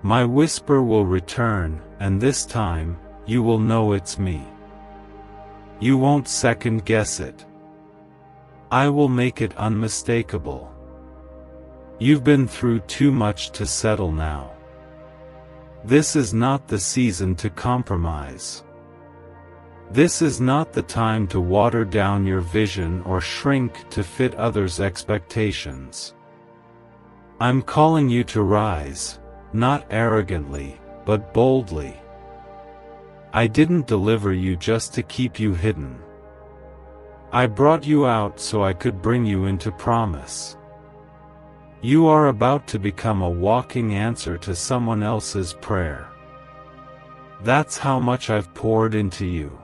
My whisper will return, and this time, you will know it's me. You won't second guess it. I will make it unmistakable. You've been through too much to settle now. This is not the season to compromise. This is not the time to water down your vision or shrink to fit others' expectations. I'm calling you to rise, not arrogantly, but boldly. I didn't deliver you just to keep you hidden. I brought you out so I could bring you into promise. You are about to become a walking answer to someone else's prayer. That's how much I've poured into you.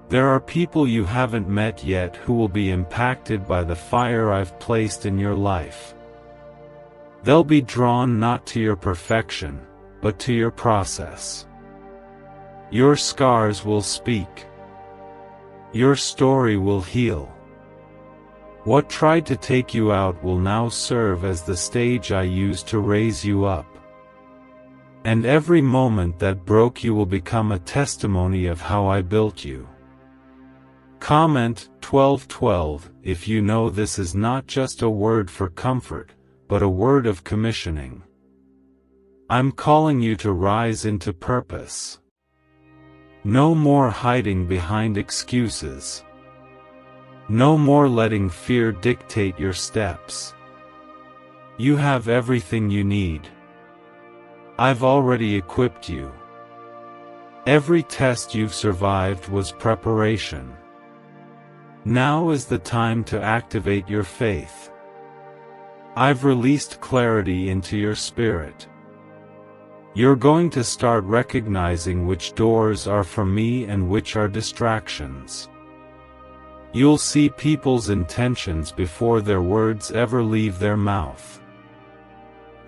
There are people you haven't met yet who will be impacted by the fire I've placed in your life. They'll be drawn not to your perfection, but to your process. Your scars will speak. Your story will heal. What tried to take you out will now serve as the stage I used to raise you up. And every moment that broke you will become a testimony of how I built you. Comment 1212 if you know this is not just a word for comfort, but a word of commissioning. I'm calling you to rise into purpose. No more hiding behind excuses. No more letting fear dictate your steps. You have everything you need. I've already equipped you. Every test you've survived was preparation. Now is the time to activate your faith. I've released clarity into your spirit. You're going to start recognizing which doors are from me and which are distractions. You'll see people's intentions before their words ever leave their mouth.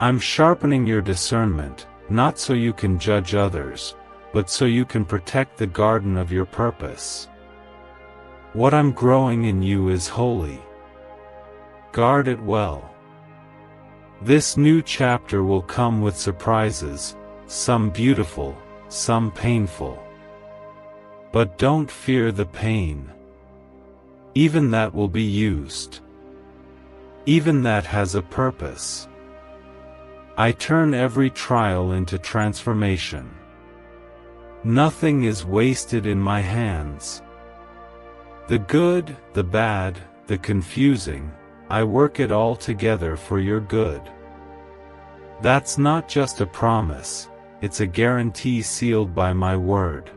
I'm sharpening your discernment, not so you can judge others, but so you can protect the garden of your purpose. What I'm growing in you is holy. Guard it well. This new chapter will come with surprises, some beautiful, some painful. But don't fear the pain. Even that will be used. Even that has a purpose. I turn every trial into transformation. Nothing is wasted in my hands. The good, the bad, the confusing, I work it all together for your good. That's not just a promise, it's a guarantee sealed by my word.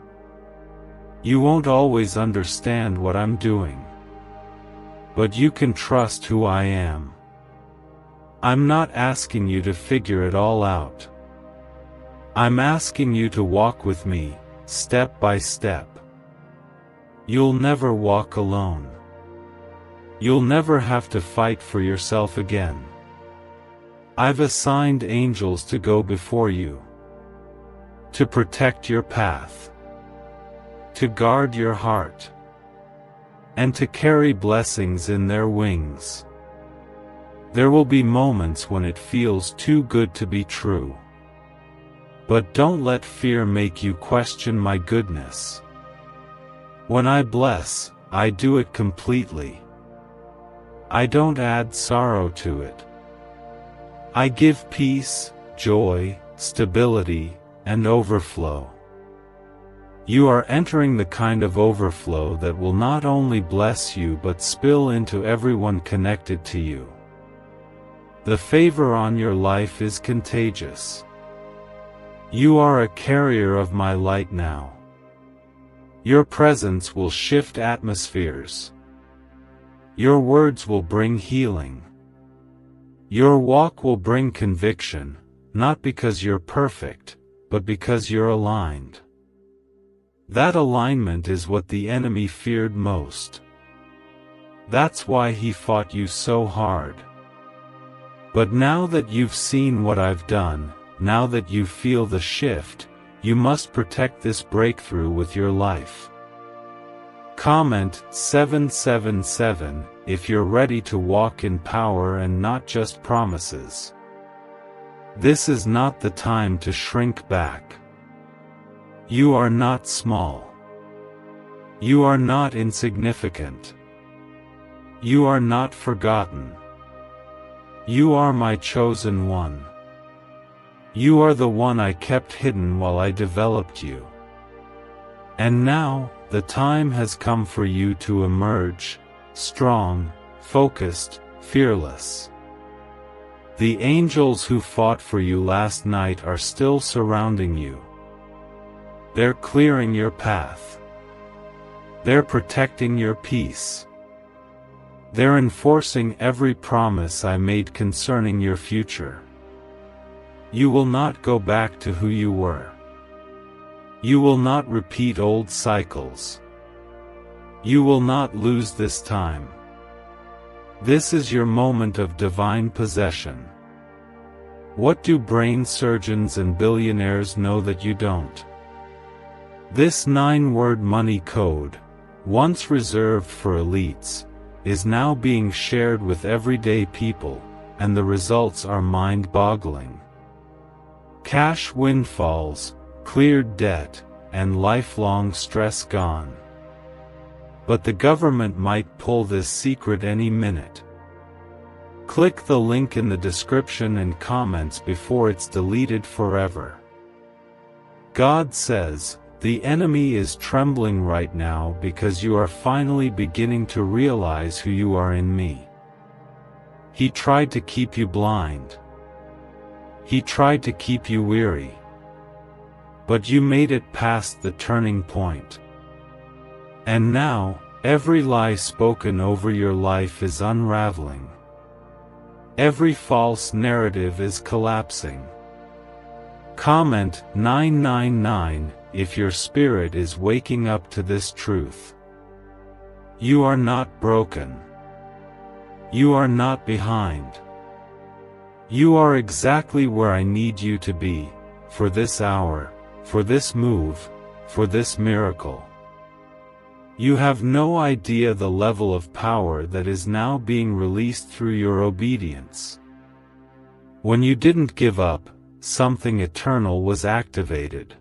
You won't always understand what I'm doing. But you can trust who I am. I'm not asking you to figure it all out. I'm asking you to walk with me, step by step. You'll never walk alone. You'll never have to fight for yourself again. I've assigned angels to go before you, to protect your path, to guard your heart, and to carry blessings in their wings. There will be moments when it feels too good to be true. But don't let fear make you question my goodness. When I bless, I do it completely. I don't add sorrow to it. I give peace, joy, stability, and overflow. You are entering the kind of overflow that will not only bless you but spill into everyone connected to you. The favor on your life is contagious. You are a carrier of my light now. Your presence will shift atmospheres. Your words will bring healing. Your walk will bring conviction, not because you're perfect, but because you're aligned. That alignment is what the enemy feared most. That's why he fought you so hard. But now that you've seen what I've done, now that you feel the shift, you must protect this breakthrough with your life. Comment 777 if you're ready to walk in power and not just promises. This is not the time to shrink back. You are not small. You are not insignificant. You are not forgotten. You are my chosen one. You are the one I kept hidden while I developed you. And now, the time has come for you to emerge, strong, focused, fearless. The angels who fought for you last night are still surrounding you. They're clearing your path. They're protecting your peace. They're enforcing every promise I made concerning your future. You will not go back to who you were. You will not repeat old cycles. You will not lose this time. This is your moment of divine possession. What do brain surgeons and billionaires know that you don't? This 9-word money code, once reserved for elites, is now being shared with everyday people, and the results are mind-boggling. Cash windfalls, cleared debt, and lifelong stress gone. But the government might pull this secret any minute. Click the link in the description and comments before it's deleted forever. God says, the enemy is trembling right now because you are finally beginning to realize who you are in me. He tried to keep you blind. He tried to keep you weary. But you made it past the turning point. And now, every lie spoken over your life is unraveling. Every false narrative is collapsing. Comment 999 if your spirit is waking up to this truth. You are not broken. You are not behind. You are exactly where I need you to be, for this hour, for this move, for this miracle. You have no idea the level of power that is now being released through your obedience. When you didn't give up, something eternal was activated.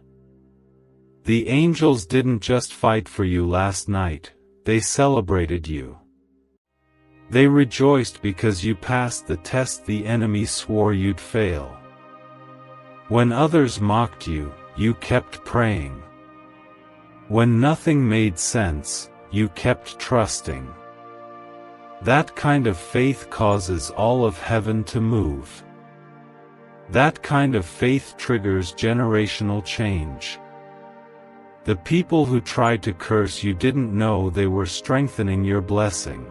The angels didn't just fight for you last night, they celebrated you. They rejoiced because you passed the test the enemy swore you'd fail. When others mocked you, you kept praying. When nothing made sense, you kept trusting. That kind of faith causes all of heaven to move. That kind of faith triggers generational change. The people who tried to curse you didn't know they were strengthening your blessing.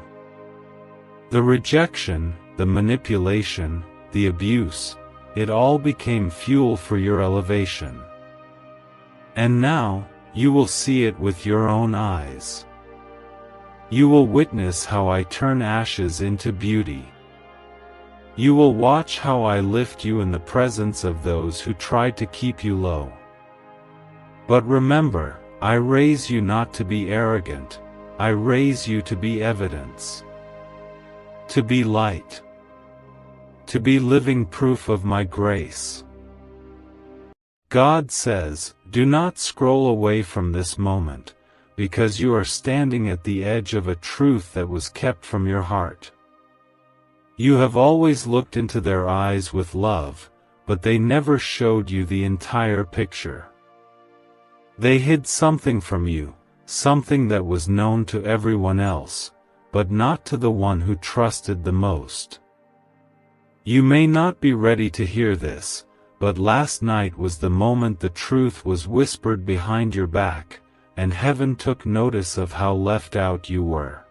The rejection, the manipulation, the abuse, it all became fuel for your elevation. And now, you will see it with your own eyes. You will witness how I turn ashes into beauty. You will watch how I lift you in the presence of those who tried to keep you low. But remember, I raise you not to be arrogant, I raise you to be evidence. To be light. To be living proof of my grace. God says, do not scroll away from this moment, because you are standing at the edge of a truth that was kept from your heart. You have always looked into their eyes with love, but they never showed you the entire picture. They hid something from you, something that was known to everyone else, but not to the one who trusted the most. You may not be ready to hear this, but last night was the moment the truth was whispered behind your back, and heaven took notice of how left out you were.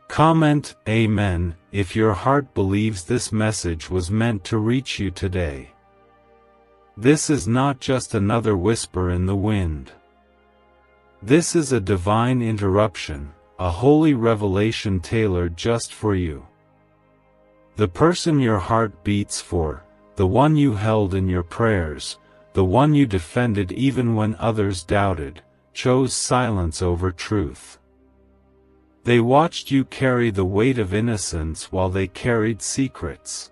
Comment Amen if your heart believes this message was meant to reach you today. This is not just another whisper in the wind. This is a divine interruption, a holy revelation tailored just for you. The person your heart beats for, the one you held in your prayers, the one you defended even when others doubted, chose silence over truth. They watched you carry the weight of innocence while they carried secrets.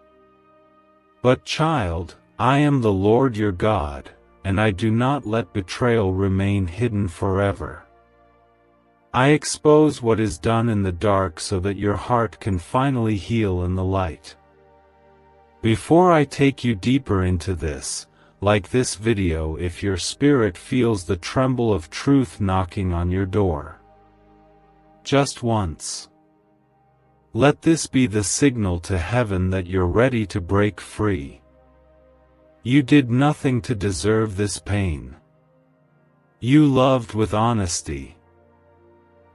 But child, I am the Lord your God, and I do not let betrayal remain hidden forever. I expose what is done in the dark so that your heart can finally heal in the light. Before I take you deeper into this, like this video if your spirit feels the tremble of truth knocking on your door. Just once. Let this be the signal to heaven that you're ready to break free. You did nothing to deserve this pain. You loved with honesty.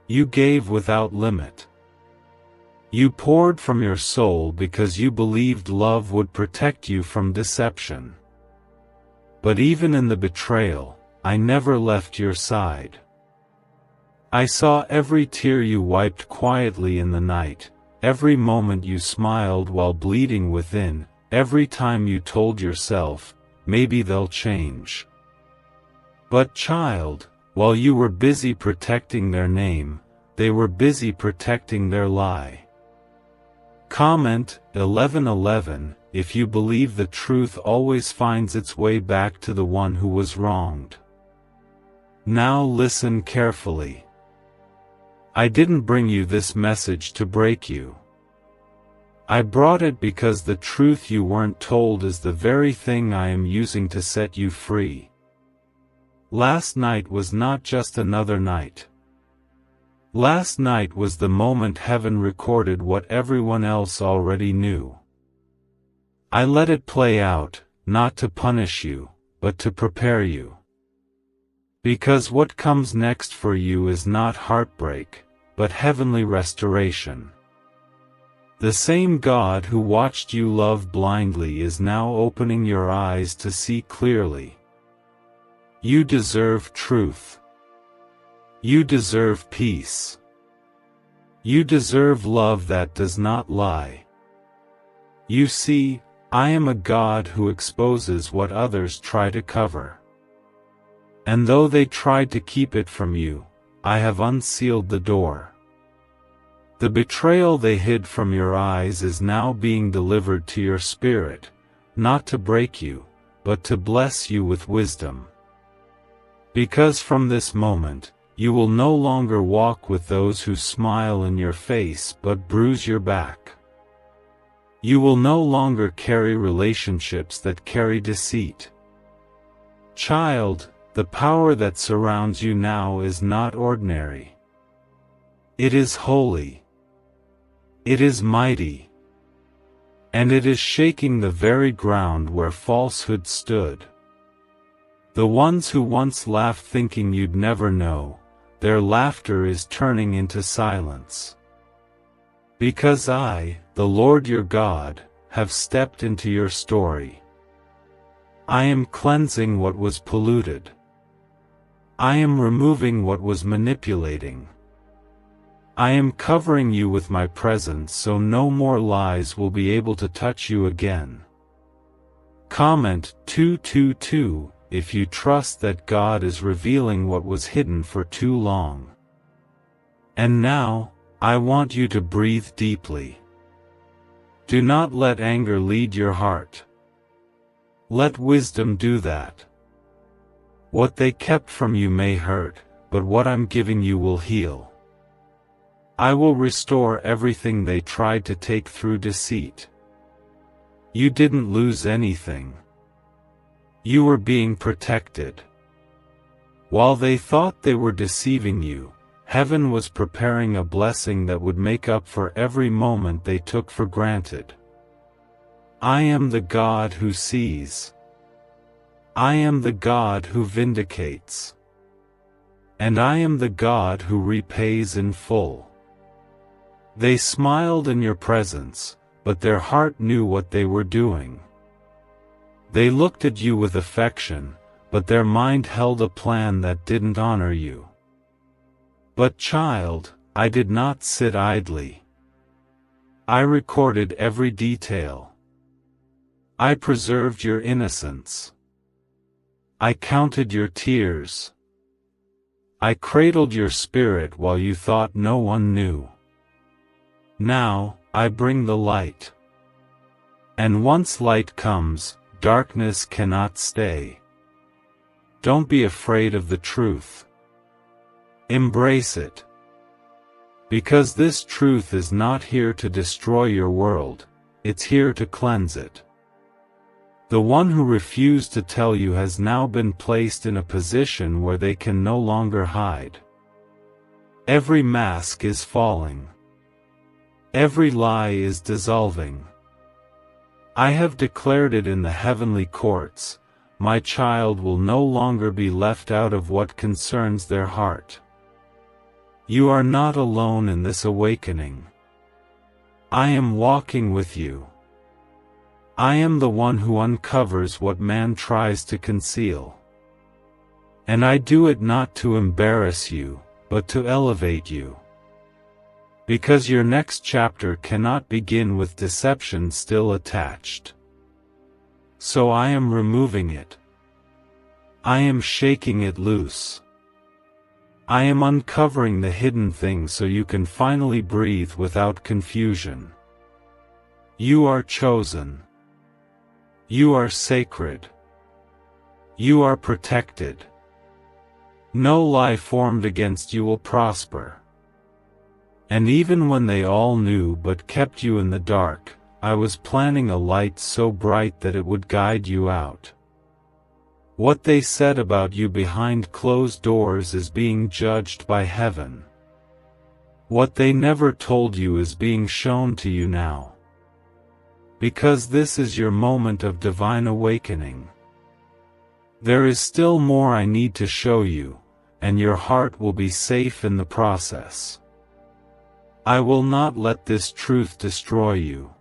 You gave without limit. You poured from your soul because you believed love would protect you from deception. But even in the betrayal, I never left your side. I saw every tear you wiped quietly in the night, every moment you smiled while bleeding within, every time you told yourself, maybe they'll change. But child, while you were busy protecting their name, they were busy protecting their lie. Comment 1111 if you believe the truth always finds its way back to the one who was wronged. Now listen carefully. I didn't bring you this message to break you. I brought it because the truth you weren't told is the very thing I am using to set you free. Last night was not just another night. Last night was the moment heaven recorded what everyone else already knew. I let it play out, not to punish you, but to prepare you. Because what comes next for you is not heartbreak, but heavenly restoration. The same God who watched you love blindly is now opening your eyes to see clearly. You deserve truth. You deserve peace. You deserve love that does not lie. You see, I am a God who exposes what others try to cover. And though they tried to keep it from you, I have unsealed the door. The betrayal they hid from your eyes is now being delivered to your spirit, not to break you, but to bless you with wisdom. Because from this moment, you will no longer walk with those who smile in your face but bruise your back. You will no longer carry relationships that carry deceit. Child, the power that surrounds you now is not ordinary. It is holy. It is mighty. And it is shaking the very ground where falsehood stood. The ones who once laughed thinking you'd never know, their laughter is turning into silence. Because I, the Lord your God, have stepped into your story. I am cleansing what was polluted. I am removing what was manipulating. I am covering you with my presence so no more lies will be able to touch you again. Comment 222 if you trust that God is revealing what was hidden for too long. And now, I want you to breathe deeply. Do not let anger lead your heart. Let wisdom do that. What they kept from you may hurt, but what I'm giving you will heal. I will restore everything they tried to take through deceit. You didn't lose anything. You were being protected. While they thought they were deceiving you, heaven was preparing a blessing that would make up for every moment they took for granted. I am the God who sees. I am the God who vindicates. And I am the God who repays in full. They smiled in your presence, but their heart knew what they were doing. They looked at you with affection, but their mind held a plan that didn't honor you. But child, I did not sit idly. I recorded every detail. I preserved your innocence. I counted your tears. I cradled your spirit while you thought no one knew. Now, I bring the light. And once light comes, darkness cannot stay. Don't be afraid of the truth. Embrace it. Because this truth is not here to destroy your world, it's here to cleanse it. The one who refused to tell you has now been placed in a position where they can no longer hide. Every mask is falling. Every lie is dissolving. I have declared it in the heavenly courts, my child will no longer be left out of what concerns their heart. You are not alone in this awakening. I am walking with you. I am the one who uncovers what man tries to conceal. And I do it not to embarrass you, but to elevate you. Because your next chapter cannot begin with deception still attached. So I am removing it. I am shaking it loose. I am uncovering the hidden things so you can finally breathe without confusion. You are chosen. You are sacred. You are protected. No lie formed against you will prosper. And even when they all knew but kept you in the dark, I was planning a light so bright that it would guide you out. What they said about you behind closed doors is being judged by heaven. What they never told you is being shown to you now. Because this is your moment of divine awakening. There is still more I need to show you, and your heart will be safe in the process. I will not let this truth destroy you.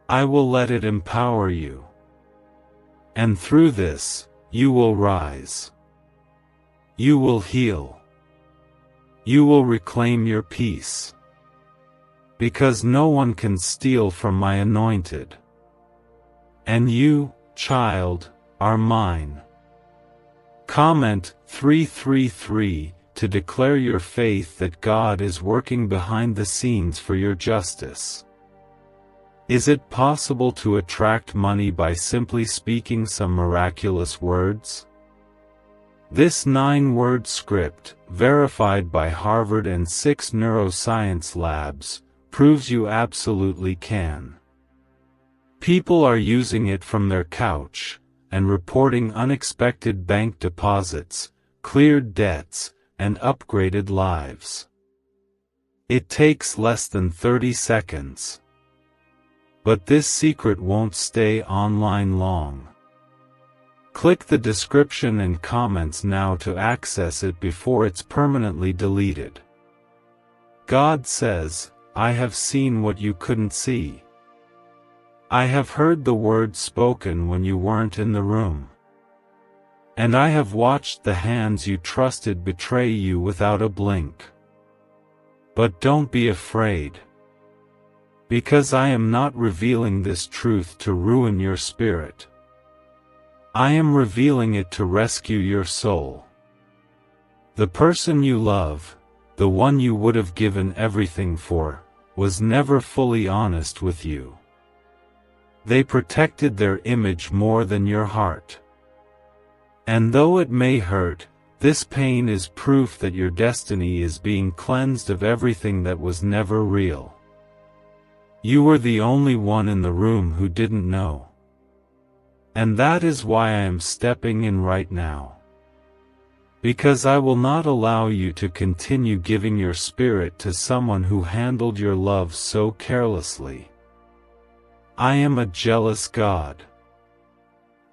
I will let it empower you. And through this, you will rise. You will heal. You will reclaim your peace. Because no one can steal from my anointed. And you, child, are mine. Comment 333 to declare your faith that God is working behind the scenes for your justice. Is it possible to attract money by simply speaking some miraculous words? This 9-word script, verified by Harvard and 6 neuroscience labs, proves you absolutely can. People are using it from their couch, and reporting unexpected bank deposits, cleared debts, and upgraded lives. It takes less than 30 seconds. But this secret won't stay online long. Click the description and comments now to access it before it's permanently deleted. God says, I have seen what you couldn't see. I have heard the words spoken when you weren't in the room. And I have watched the hands you trusted betray you without a blink. But don't be afraid. Because I am not revealing this truth to ruin your spirit. I am revealing it to rescue your soul. The person you love, the one you would have given everything for, was never fully honest with you. They protected their image more than your heart. And though it may hurt, this pain is proof that your destiny is being cleansed of everything that was never real. You were the only one in the room who didn't know. And that is why I am stepping in right now. Because I will not allow you to continue giving your spirit to someone who handled your love so carelessly. I am a jealous God.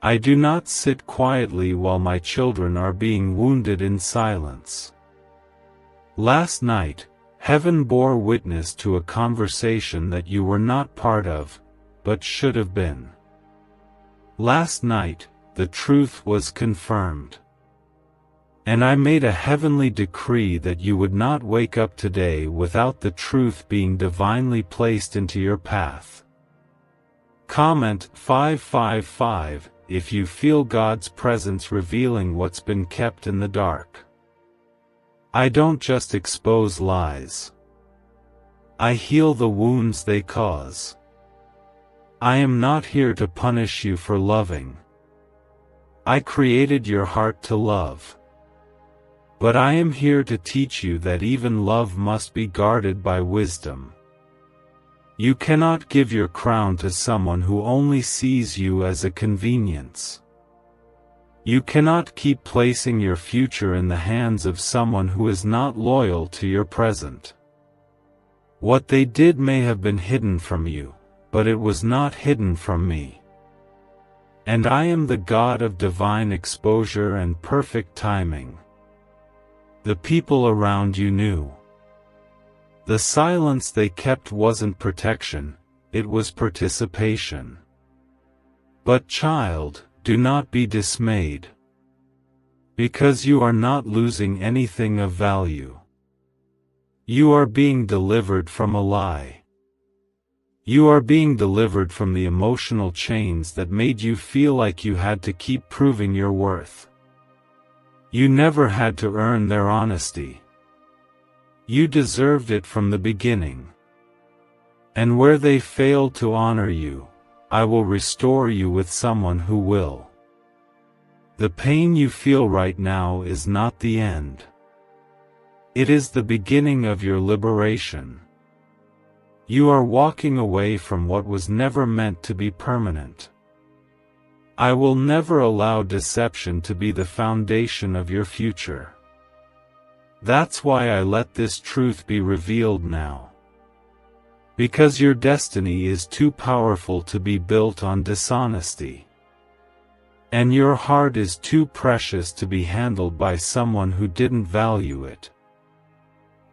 I do not sit quietly while my children are being wounded in silence. Last night, heaven bore witness to a conversation that you were not part of, but should have been. Last night, the truth was confirmed. And I made a heavenly decree that you would not wake up today without the truth being divinely placed into your path. Comment 555 if you feel God's presence revealing what's been kept in the dark. I don't just expose lies. I heal the wounds they cause. I am not here to punish you for loving. I created your heart to love. But I am here to teach you that even love must be guarded by wisdom. You cannot give your crown to someone who only sees you as a convenience. You cannot keep placing your future in the hands of someone who is not loyal to your present. What they did may have been hidden from you, but it was not hidden from me. And I am the God of divine exposure and perfect timing. The people around you knew. The silence they kept wasn't protection, it was participation. But child, do not be dismayed. Because you are not losing anything of value. You are being delivered from a lie. You are being delivered from the emotional chains that made you feel like you had to keep proving your worth. You never had to earn their honesty. You deserved it from the beginning. And where they failed to honor you, I will restore you with someone who will. The pain you feel right now is not the end. It is the beginning of your liberation. You are walking away from what was never meant to be permanent. I will never allow deception to be the foundation of your future. That's why I let this truth be revealed now. Because your destiny is too powerful to be built on dishonesty. And your heart is too precious to be handled by someone who didn't value it.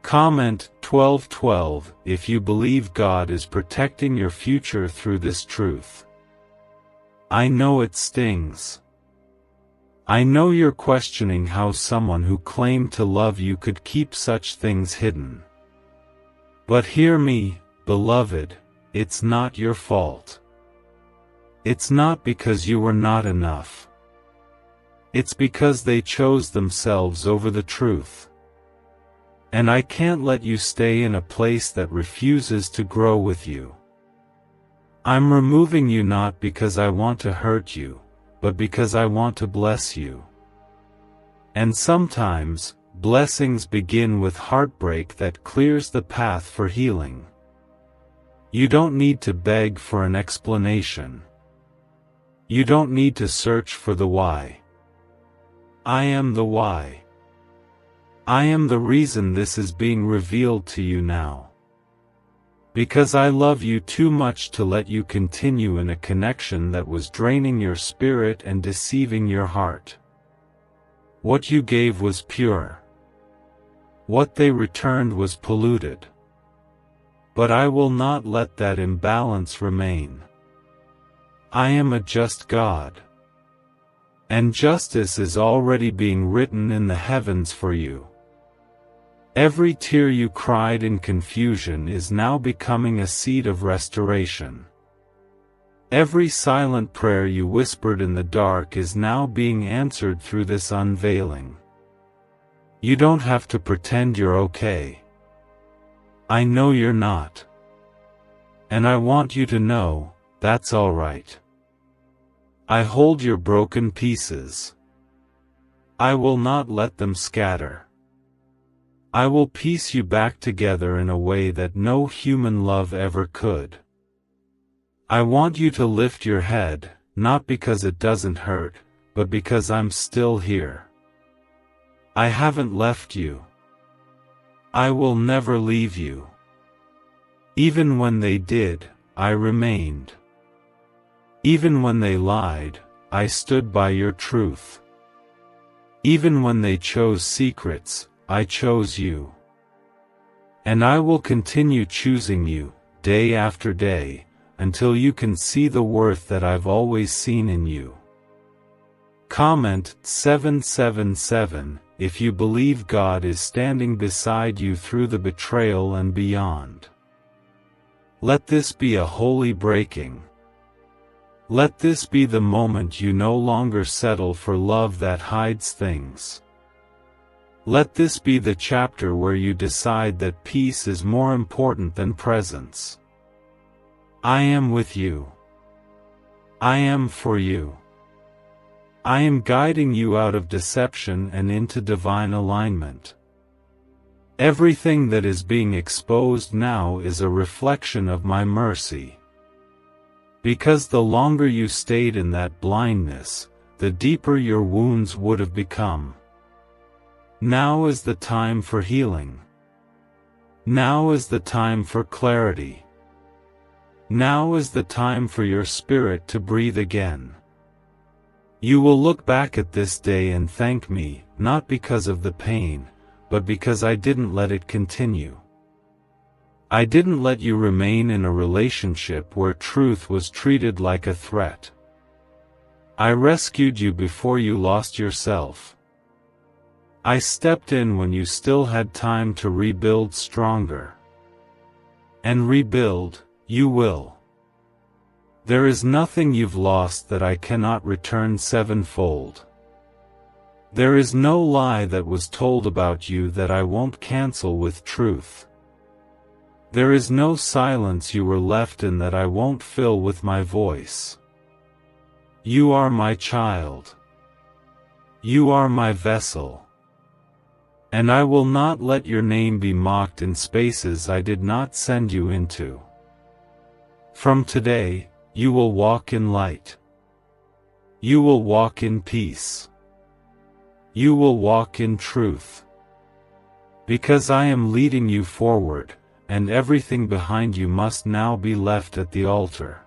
Comment 12:12 if you believe God is protecting your future through this truth. I know it stings. I know you're questioning how someone who claimed to love you could keep such things hidden. But hear me, beloved, it's not your fault. It's not because you were not enough. It's because they chose themselves over the truth. And I can't let you stay in a place that refuses to grow with you. I'm removing you not because I want to hurt you, but because I want to bless you. And sometimes, blessings begin with heartbreak that clears the path for healing. You don't need to beg for an explanation. You don't need to search for the why. I am the why. I am the reason this is being revealed to you now. Because I love you too much to let you continue in a connection that was draining your spirit and deceiving your heart. What you gave was pure. What they returned was polluted. But I will not let that imbalance remain. I am a just God. And justice is already being written in the heavens for you. Every tear you cried in confusion is now becoming a seed of restoration. Every silent prayer you whispered in the dark is now being answered through this unveiling. You don't have to pretend you're okay. I know you're not. And I want you to know, that's all right. I hold your broken pieces. I will not let them scatter. I will piece you back together in a way that no human love ever could. I want you to lift your head, not because it doesn't hurt, but because I'm still here. I haven't left you. I will never leave you. Even when they did, I remained. Even when they lied, I stood by your truth. Even when they chose secrets, I chose you. And I will continue choosing you, day after day, until you can see the worth that I've always seen in you. Comment 777 if you believe God is standing beside you through the betrayal and beyond. Let this be a holy breaking. Let this be the moment you no longer settle for love that hides things. Let this be the chapter where you decide that peace is more important than presence. I am with you. I am for you. I am guiding you out of deception and into divine alignment. Everything that is being exposed now is a reflection of my mercy. Because the longer you stayed in that blindness, the deeper your wounds would have become. Now is the time for healing. Now is the time for clarity. Now is the time for your spirit to breathe again. You will look back at this day and thank me, not because of the pain, but because I didn't let it continue. I didn't let you remain in a relationship where truth was treated like a threat. I rescued you before you lost yourself. I stepped in when you still had time to rebuild stronger. And rebuild, you will. There is nothing you've lost that I cannot return sevenfold. There is no lie that was told about you that I won't cancel with truth. There is no silence you were left in that I won't fill with my voice. You are my child. You are my vessel. And I will not let your name be mocked in spaces I did not send you into. From today, you will walk in light. You will walk in peace. You will walk in truth. Because I am leading you forward, and everything behind you must now be left at the altar.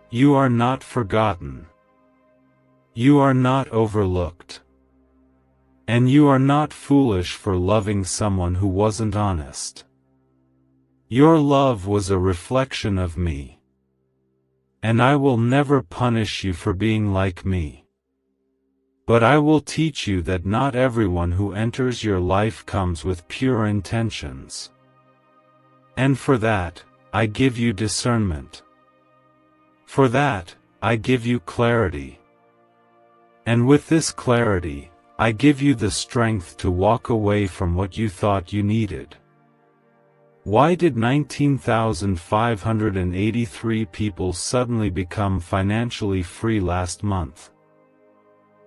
You are not forgotten. You are not overlooked. And you are not foolish for loving someone who wasn't honest. Your love was a reflection of me. And I will never punish you for being like me. But I will teach you that not everyone who enters your life comes with pure intentions. And for that, I give you discernment. For that, I give you clarity. And with this clarity, I give you the strength to walk away from what you thought you needed. Why did 19,583 people suddenly become financially free last month?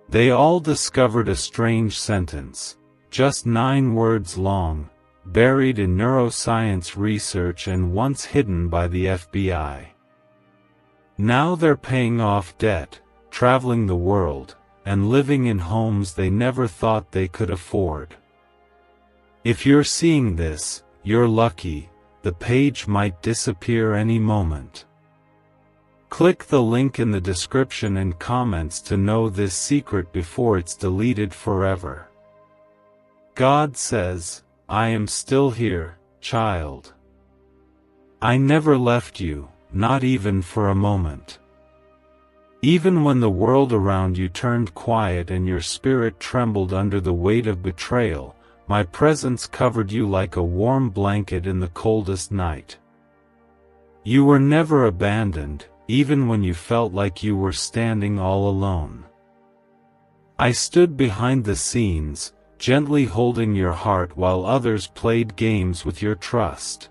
They all discovered a strange sentence, just 9 words long, buried in neuroscience research and once hidden by the FBI. Now they're paying off debt, traveling the world, and living in homes they never thought they could afford. If you're seeing this, you're lucky. The page might disappear any moment. Click the link in the description and comments to know this secret before it's deleted forever. God says, I am still here, child. I never left you, not even for a moment. Even when the world around you turned quiet and your spirit trembled under the weight of betrayal, my presence covered you like a warm blanket in the coldest night. You were never abandoned, even when you felt like you were standing all alone. I stood behind the scenes, gently holding your heart while others played games with your trust.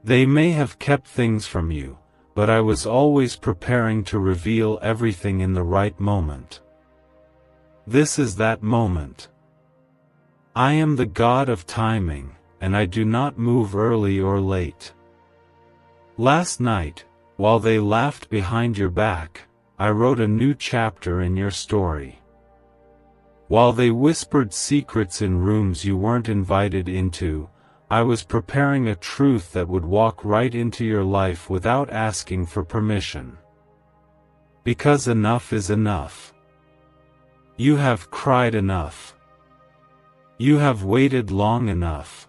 They may have kept things from you, but I was always preparing to reveal everything in the right moment. This is that moment. I am the God of timing, and I do not move early or late. Last night, while they laughed behind your back, I wrote a new chapter in your story. While they whispered secrets in rooms you weren't invited into, I was preparing a truth that would walk right into your life without asking for permission. Because enough is enough. You have cried enough. You have waited long enough.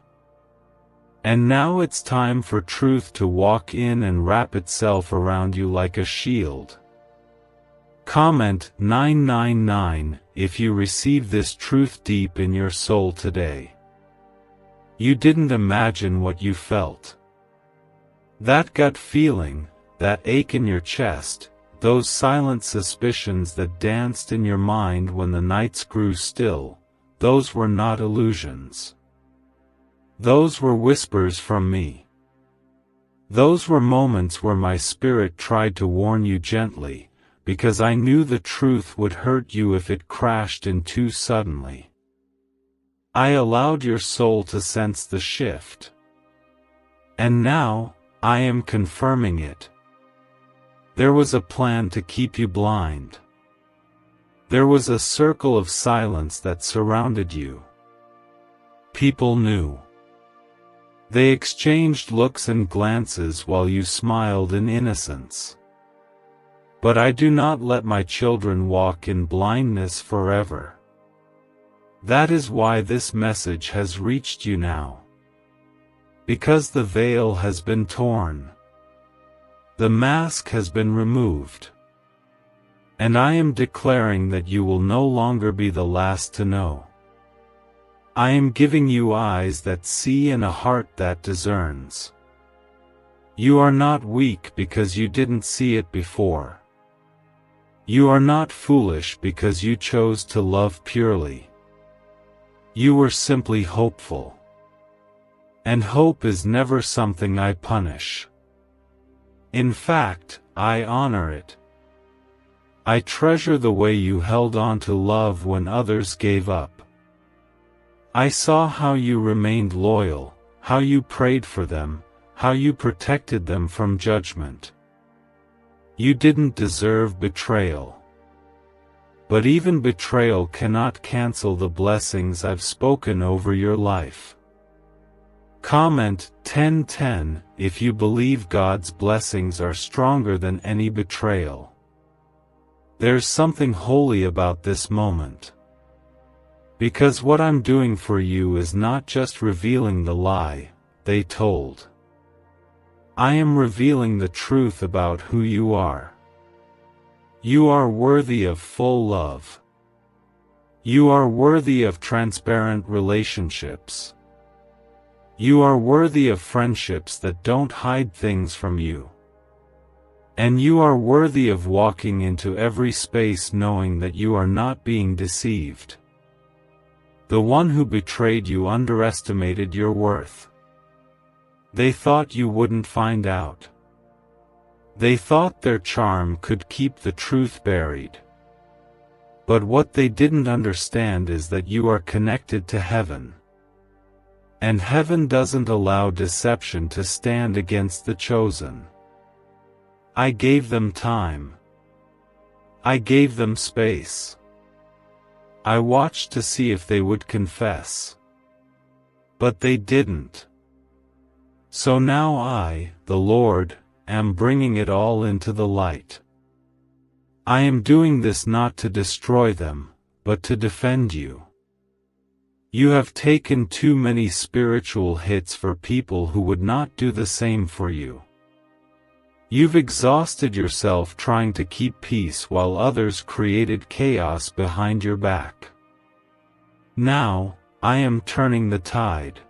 And now it's time for truth to walk in and wrap itself around you like a shield. Comment 999 if you receive this truth deep in your soul today. You didn't imagine what you felt. That gut feeling, that ache in your chest, those silent suspicions that danced in your mind when the nights grew still, those were not illusions. Those were whispers from me. Those were moments where my spirit tried to warn you gently, because I knew the truth would hurt you if it crashed in too suddenly. I allowed your soul to sense the shift. And now, I am confirming it. There was a plan to keep you blind. There was a circle of silence that surrounded you. People knew. They exchanged looks and glances while you smiled in innocence. But I do not let my children walk in blindness forever. That is why this message has reached you now. Because the veil has been torn. The mask has been removed. And I am declaring that you will no longer be the last to know. I am giving you eyes that see and a heart that discerns. You are not weak because you didn't see it before. You are not foolish because you chose to love purely. You were simply hopeful. And hope is never something I punish. In fact, I honor it. I treasure the way you held on to love when others gave up. I saw how you remained loyal, how you prayed for them, how you protected them from judgment. You didn't deserve betrayal. But even betrayal cannot cancel the blessings I've spoken over your life. Comment 1010 if you believe God's blessings are stronger than any betrayal. There's something holy about this moment. Because what I'm doing for you is not just revealing the lie they told. I am revealing the truth about who you are. You are worthy of full love. You are worthy of transparent relationships. You are worthy of friendships that don't hide things from you. And you are worthy of walking into every space knowing that you are not being deceived. The one who betrayed you underestimated your worth. They thought you wouldn't find out. They thought their charm could keep the truth buried. But what they didn't understand is that you are connected to heaven. And heaven doesn't allow deception to stand against the chosen. I gave them time. I gave them space. I watched to see if they would confess. But they didn't. So now I, the Lord, am bringing it all into the light. I am doing this not to destroy them, but to defend you. You have taken too many spiritual hits for people who would not do the same for you. You've exhausted yourself trying to keep peace while others created chaos behind your back. Now, I am turning the tide.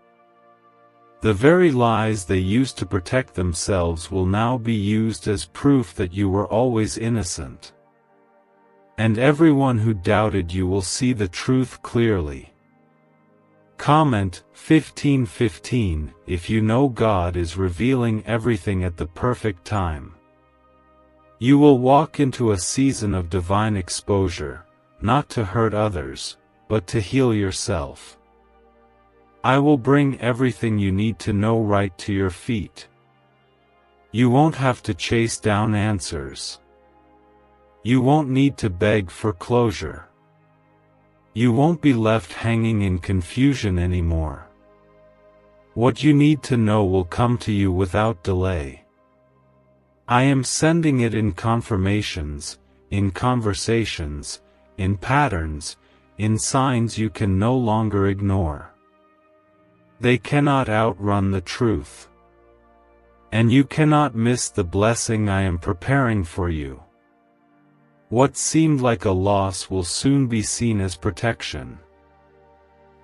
The very lies they used to protect themselves will now be used as proof that you were always innocent. And everyone who doubted you will see the truth clearly. Comment 15:15 if you know God is revealing everything at the perfect time. You will walk into a season of divine exposure, not to hurt others, but to heal yourself. I will bring everything you need to know right to your feet. You won't have to chase down answers. You won't need to beg for closure. You won't be left hanging in confusion anymore. What you need to know will come to you without delay. I am sending it in confirmations, in conversations, in patterns, in signs you can no longer ignore. They cannot outrun the truth. And you cannot miss the blessing I am preparing for you. What seemed like a loss will soon be seen as protection.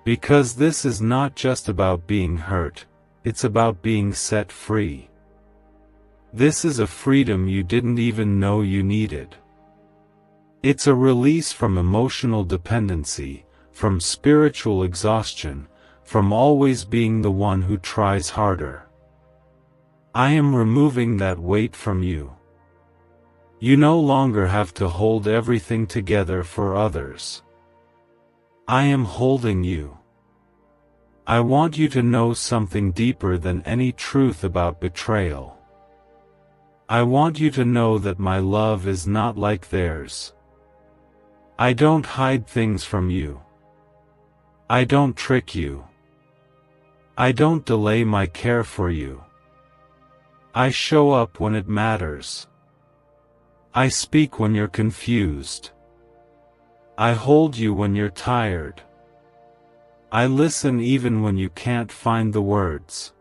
Because this is not just about being hurt, it's about being set free. This is a freedom you didn't even know you needed. It's a release from emotional dependency, from spiritual exhaustion, from always being the one who tries harder. I am removing that weight from you. You no longer have to hold everything together for others. I am holding you. I want you to know something deeper than any truth about betrayal. I want you to know that my love is not like theirs. I don't hide things from you. I don't trick you. I don't delay my care for you. I show up when it matters. I speak when you're confused. I hold you when you're tired. I listen even when you can't find the words.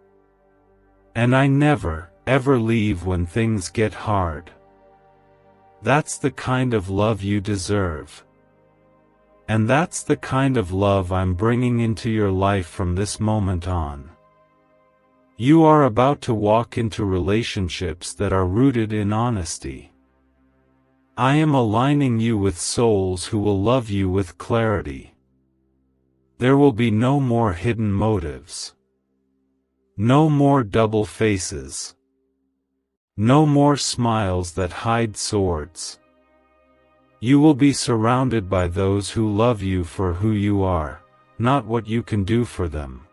And I never, ever leave when things get hard. That's the kind of love you deserve. And that's the kind of love I'm bringing into your life from this moment on. You are about to walk into relationships that are rooted in honesty. I am aligning you with souls who will love you with clarity. There will be no more hidden motives. No more double faces. No more smiles that hide swords. You will be surrounded by those who love you for who you are, not what you can do for them.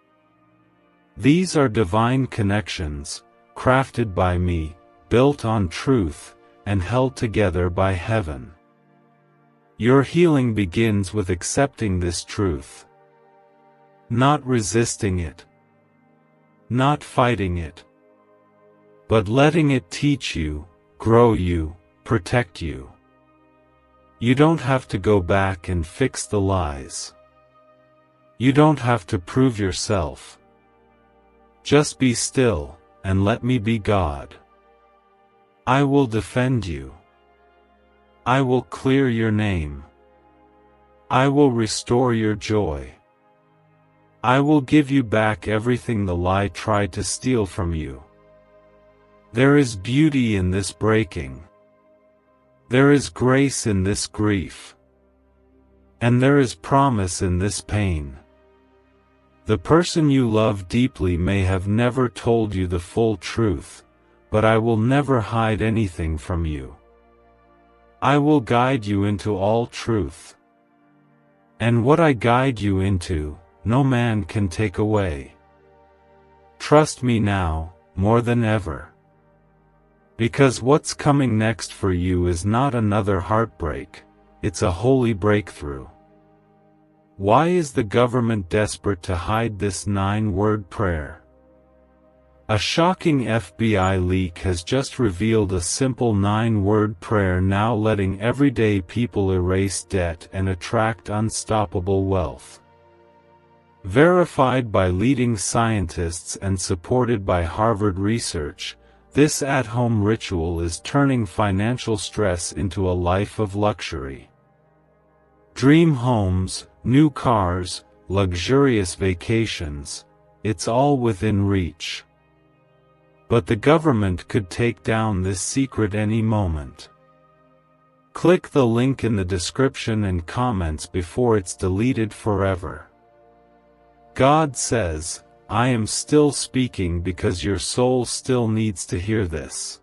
These are divine connections, crafted by me, built on truth, and held together by heaven. Your healing begins with accepting this truth. Not resisting it. Not fighting it. But letting it teach you, grow you, protect you. You don't have to go back and fix the lies. You don't have to prove yourself. Just be still, and let me be God. I will defend you. I will clear your name. I will restore your joy. I will give you back everything the lie tried to steal from you. There is beauty in this breaking. There is grace in this grief. And there is promise in this pain. The person you love deeply may have never told you the full truth, but I will never hide anything from you. I will guide you into all truth. And what I guide you into, no man can take away. Trust me now, more than ever. Because what's coming next for you is not another heartbreak, it's a holy breakthrough. Why is the government desperate to hide this 9-word prayer? A shocking FBI leak has just revealed a simple 9-word prayer now letting everyday people erase debt and attract unstoppable wealth. Verified by leading scientists and supported by Harvard research, this at-home ritual is turning financial stress into a life of luxury. Dream homes, new cars, luxurious vacations, it's all within reach. But the government could take down this secret any moment. Click the link in the description and comments before it's deleted forever. God says, I am still speaking because your soul still needs to hear this.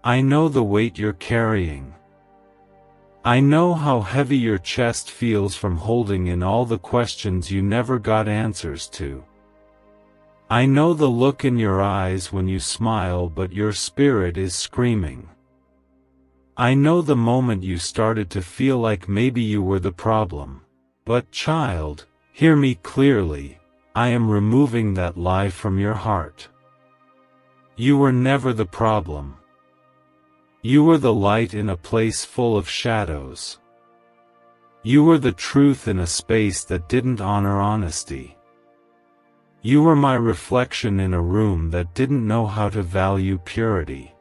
I know the weight you're carrying. I know how heavy your chest feels from holding in all the questions you never got answers to. I know the look in your eyes when you smile but your spirit is screaming. I know the moment you started to feel like maybe you were the problem. But child, hear me clearly, I am removing that lie from your heart. You were never the problem. You were the light in a place full of shadows. You were the truth in a space that didn't honor honesty. You were my reflection in a room that didn't know how to value purity.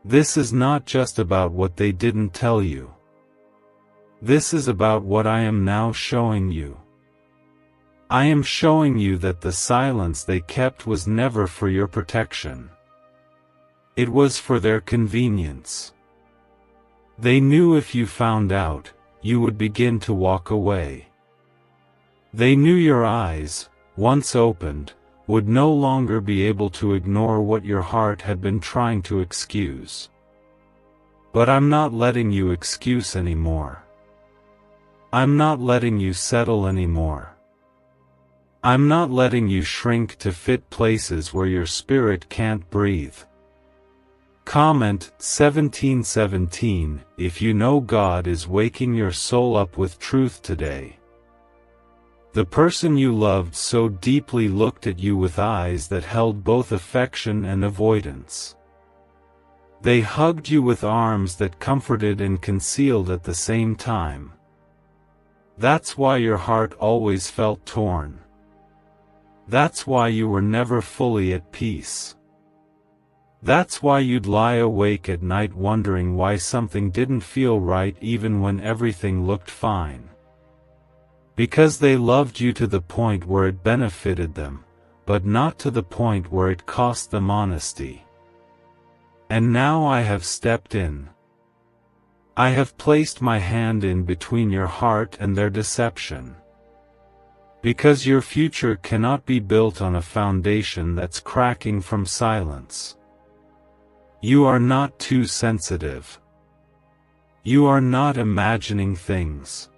This is not just about what they didn't tell you. This is about what I am now showing you. I am showing you that the silence they kept was never for your protection. It was for their convenience. They knew if you found out, you would begin to walk away. They knew your eyes, once opened, would no longer be able to ignore what your heart had been trying to excuse. But I'm not letting you excuse anymore. I'm not letting you settle anymore. I'm not letting you shrink to fit places where your spirit can't breathe. Comment 1717 if you know God is waking your soul up with truth today. The person you loved so deeply looked at you with eyes that held both affection and avoidance. They hugged you with arms that comforted and concealed at the same time. That's why your heart always felt torn. That's why you were never fully at peace. That's why you'd lie awake at night wondering why something didn't feel right even when everything looked fine. Because they loved you to the point where it benefited them, but not to the point where it cost them honesty. And now I have stepped in. I have placed my hand in between your heart and their deception. Because your future cannot be built on a foundation that's cracking from silence. You are not too sensitive. You are not imagining things.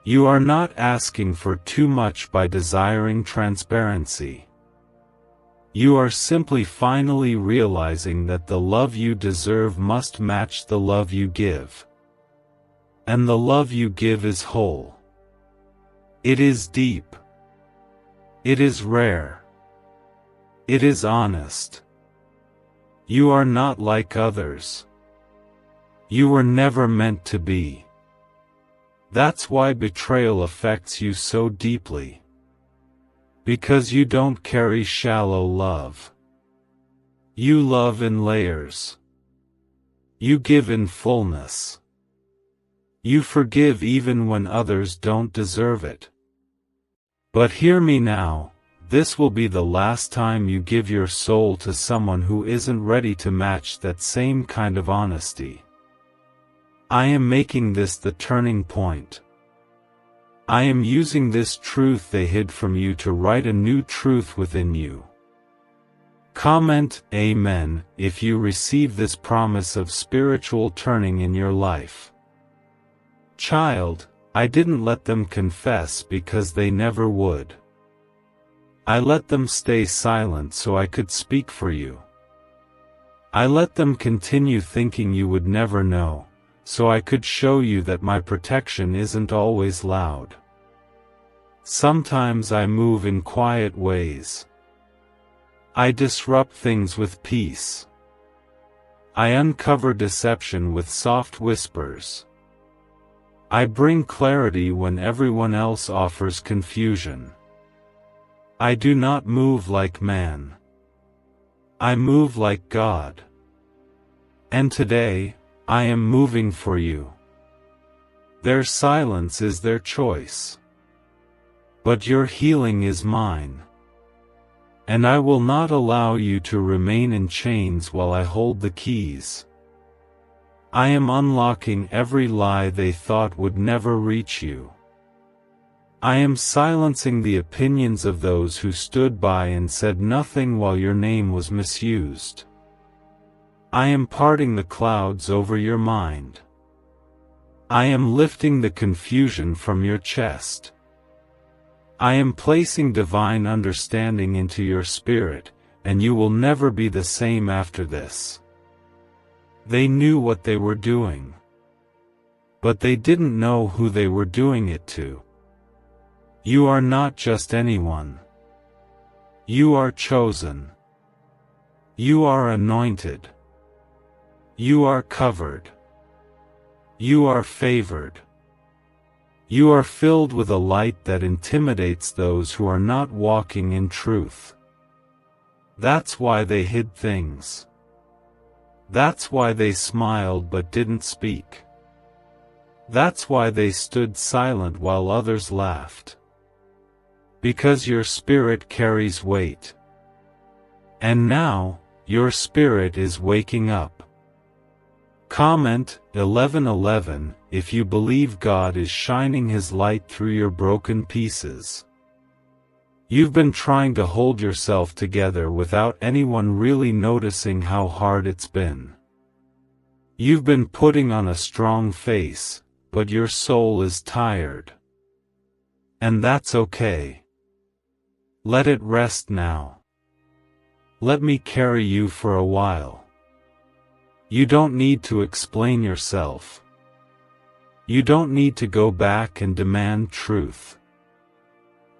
You are not asking for too much by desiring transparency. You are simply finally realizing that the love you deserve must match the love you give. And the love you give is whole. It is deep. It is rare. It is honest. You are not like others. You were never meant to be. That's why betrayal affects you so deeply. Because you don't carry shallow love. You love in layers. You give in fullness. You forgive even when others don't deserve it. But hear me now, this will be the last time you give your soul to someone who isn't ready to match that same kind of honesty. I am making this the turning point. I am using this truth they hid from you to write a new truth within you. Comment Amen if you receive this promise of spiritual turning in your life. Child, I didn't let them confess because they never would. I let them stay silent so I could speak for you. I let them continue thinking you would never know, so I could show you that my protection isn't always loud. Sometimes I move in quiet ways. I disrupt things with peace. I uncover deception with soft whispers. I bring clarity when everyone else offers confusion. I do not move like man. I move like God. And today, I am moving for you. Their silence is their choice. But your healing is mine. And I will not allow you to remain in chains while I hold the keys. I am unlocking every lie they thought would never reach you. I am silencing the opinions of those who stood by and said nothing while your name was misused. I am parting the clouds over your mind. I am lifting the confusion from your chest. I am placing divine understanding into your spirit, and you will never be the same after this. They knew what they were doing. But they didn't know who they were doing it to. You are not just anyone. You are chosen. You are anointed. You are covered. You are favored. You are filled with a light that intimidates those who are not walking in truth. That's why they hid things. That's why they smiled but didn't speak. That's why they stood silent while others laughed. Because your spirit carries weight. And now, your spirit is waking up. Comment 11:11 if you believe God is shining His light through your broken pieces. You've been trying to hold yourself together without anyone really noticing how hard it's been. You've been putting on a strong face, but your soul is tired. And that's okay. Let it rest now. Let me carry you for a while. You don't need to explain yourself. You don't need to go back and demand truth.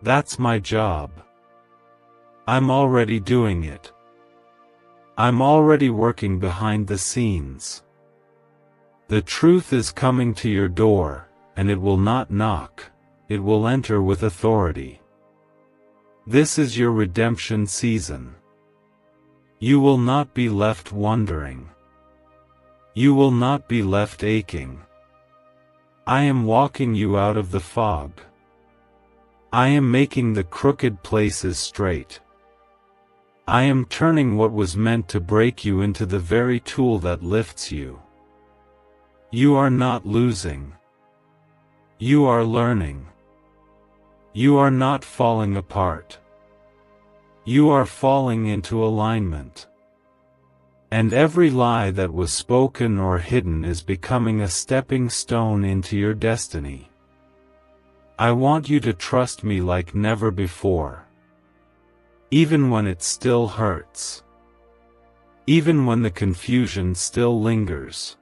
That's my job. I'm already doing it. I'm already working behind the scenes. The truth is coming to your door, and it will not knock, it will enter with authority. This is your redemption season. You will not be left wondering. You will not be left aching. I am walking you out of the fog. I am making the crooked places straight. I am turning what was meant to break you into the very tool that lifts you. You are not losing. You are learning. You are not falling apart. You are falling into alignment. And every lie that was spoken or hidden is becoming a stepping stone into your destiny. I want you to trust me like never before. Even when it still hurts. Even when the confusion still lingers.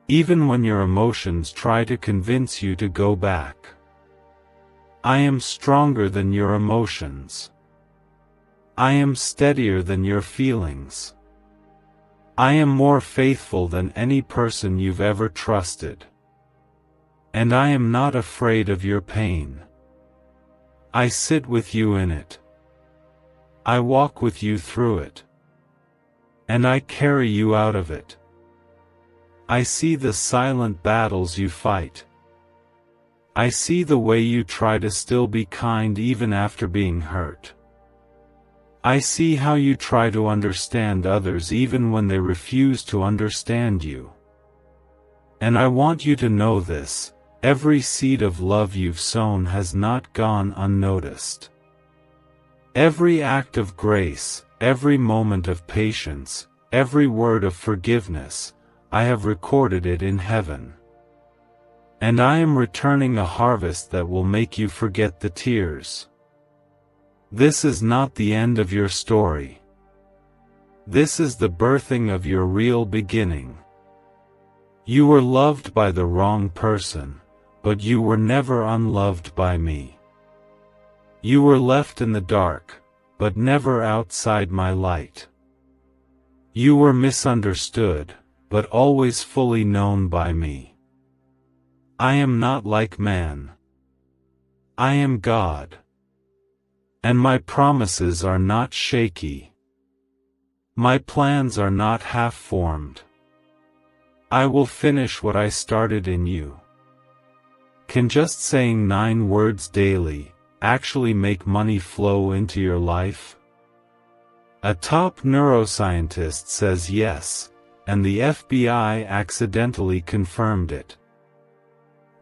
Even when your emotions try to convince you to go back. I am stronger than your emotions. I am steadier than your feelings. I am more faithful than any person you've ever trusted. And I am not afraid of your pain. I sit with you in it. I walk with you through it. And I carry you out of it. I see the silent battles you fight. I see the way you try to still be kind even after being hurt. I see how you try to understand others even when they refuse to understand you. And I want you to know this: every seed of love you've sown has not gone unnoticed. Every act of grace, every moment of patience, every word of forgiveness, I have recorded it in heaven. And I am returning a harvest that will make you forget the tears. This is not the end of your story. This is the birthing of your real beginning. You were loved by the wrong person, but you were never unloved by me. You were left in the dark, but never outside my light. You were misunderstood, but always fully known by me. I am not like man. I am God. And my promises are not shaky. My plans are not half-formed. I will finish what I started in you. Can just saying 9 words daily actually make money flow into your life? A top neuroscientist says yes, and the FBI accidentally confirmed it.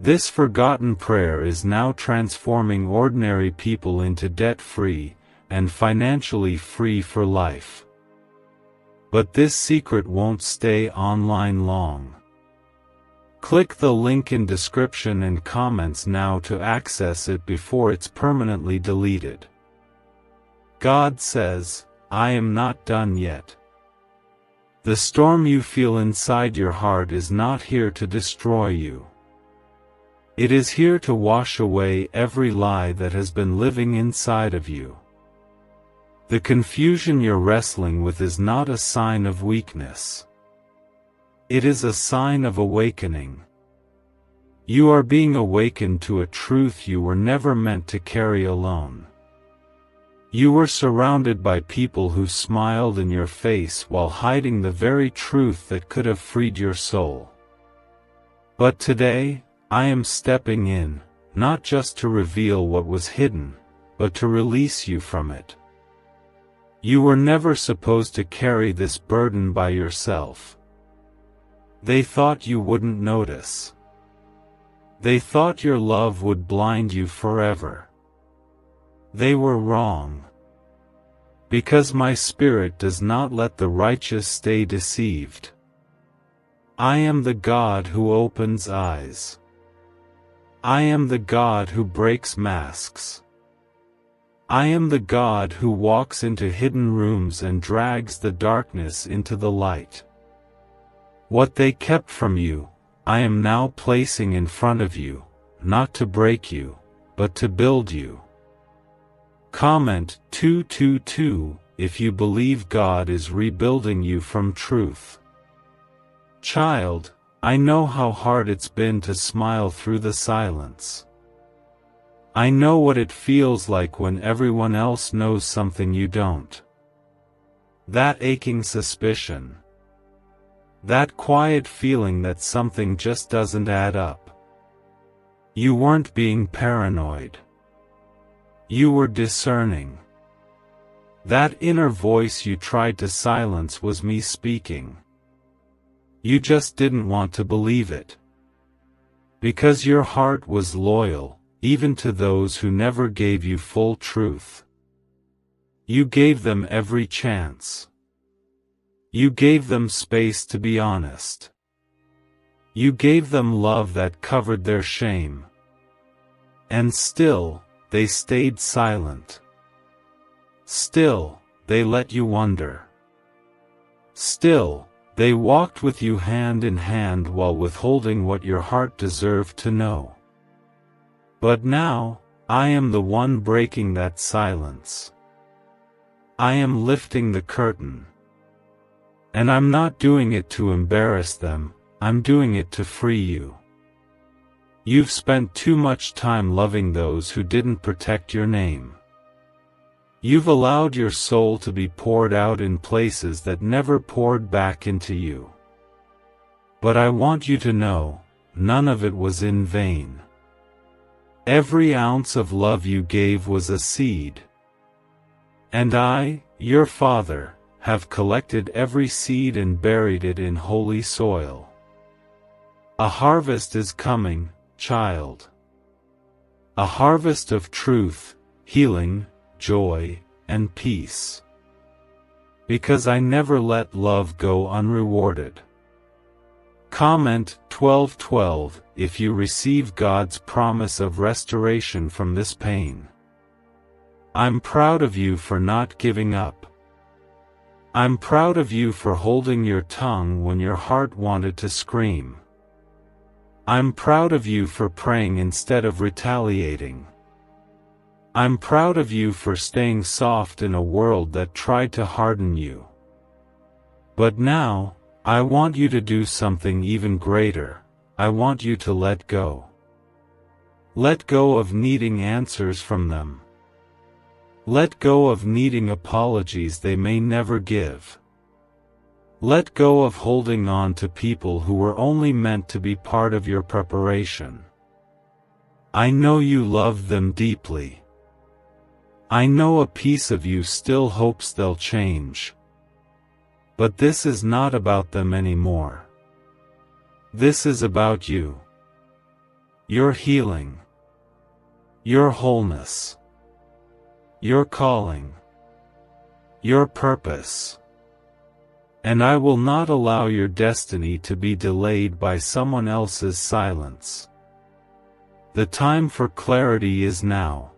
This forgotten prayer is now transforming ordinary people into debt-free and financially free for life. But this secret won't stay online long. Click the link in description and comments now to access it before it's permanently deleted. God says, I am not done yet. The storm you feel inside your heart is not here to destroy you. It is here to wash away every lie that has been living inside of you. The confusion you're wrestling with is not a sign of weakness. It is a sign of awakening. You are being awakened to a truth you were never meant to carry alone. You were surrounded by people who smiled in your face while hiding the very truth that could have freed your soul. But today, I am stepping in, not just to reveal what was hidden, but to release you from it. You were never supposed to carry this burden by yourself. They thought you wouldn't notice. They thought your love would blind you forever. They were wrong. Because my Spirit does not let the righteous stay deceived. I am the God who opens eyes. I am the God who breaks masks. I am the God who walks into hidden rooms and drags the darkness into the light. What they kept from you, I am now placing in front of you, not to break you, but to build you. Comment 222 if you believe God is rebuilding you from truth. Child, I know how hard it's been to smile through the silence. I know what it feels like when everyone else knows something you don't. That aching suspicion. That quiet feeling that something just doesn't add up. You weren't being paranoid. You were discerning. That inner voice you tried to silence was me speaking. You just didn't want to believe it. Because your heart was loyal, even to those who never gave you full truth. You gave them every chance. You gave them space to be honest. You gave them love that covered their shame. And still, they stayed silent. Still, they let you wonder. Still, they walked with you hand in hand while withholding what your heart deserved to know. But now, I am the one breaking that silence. I am lifting the curtain. And I'm not doing it to embarrass them, I'm doing it to free you. You've spent too much time loving those who didn't protect your name. You've allowed your soul to be poured out in places that never poured back into you. But I want you to know, none of it was in vain. Every ounce of love you gave was a seed. And I, your Father, have collected every seed and buried it in holy soil. A harvest is coming, child. A harvest of truth, healing, joy, and peace. Because I never let love go unrewarded. Comment 12:12 if you receive God's promise of restoration from this pain. I'm proud of you for not giving up. I'm proud of you for holding your tongue when your heart wanted to scream. I'm proud of you for praying instead of retaliating. I'm proud of you for staying soft in a world that tried to harden you. But now, I want you to do something even greater. I want you to let go. Let go of needing answers from them. Let go of needing apologies they may never give. Let go of holding on to people who were only meant to be part of your preparation. I know you love them deeply. I know a piece of you still hopes they'll change. But this is not about them anymore. This is about you. Your healing. Your wholeness. Your calling. Your purpose. And I will not allow your destiny to be delayed by someone else's silence. The time for clarity is now.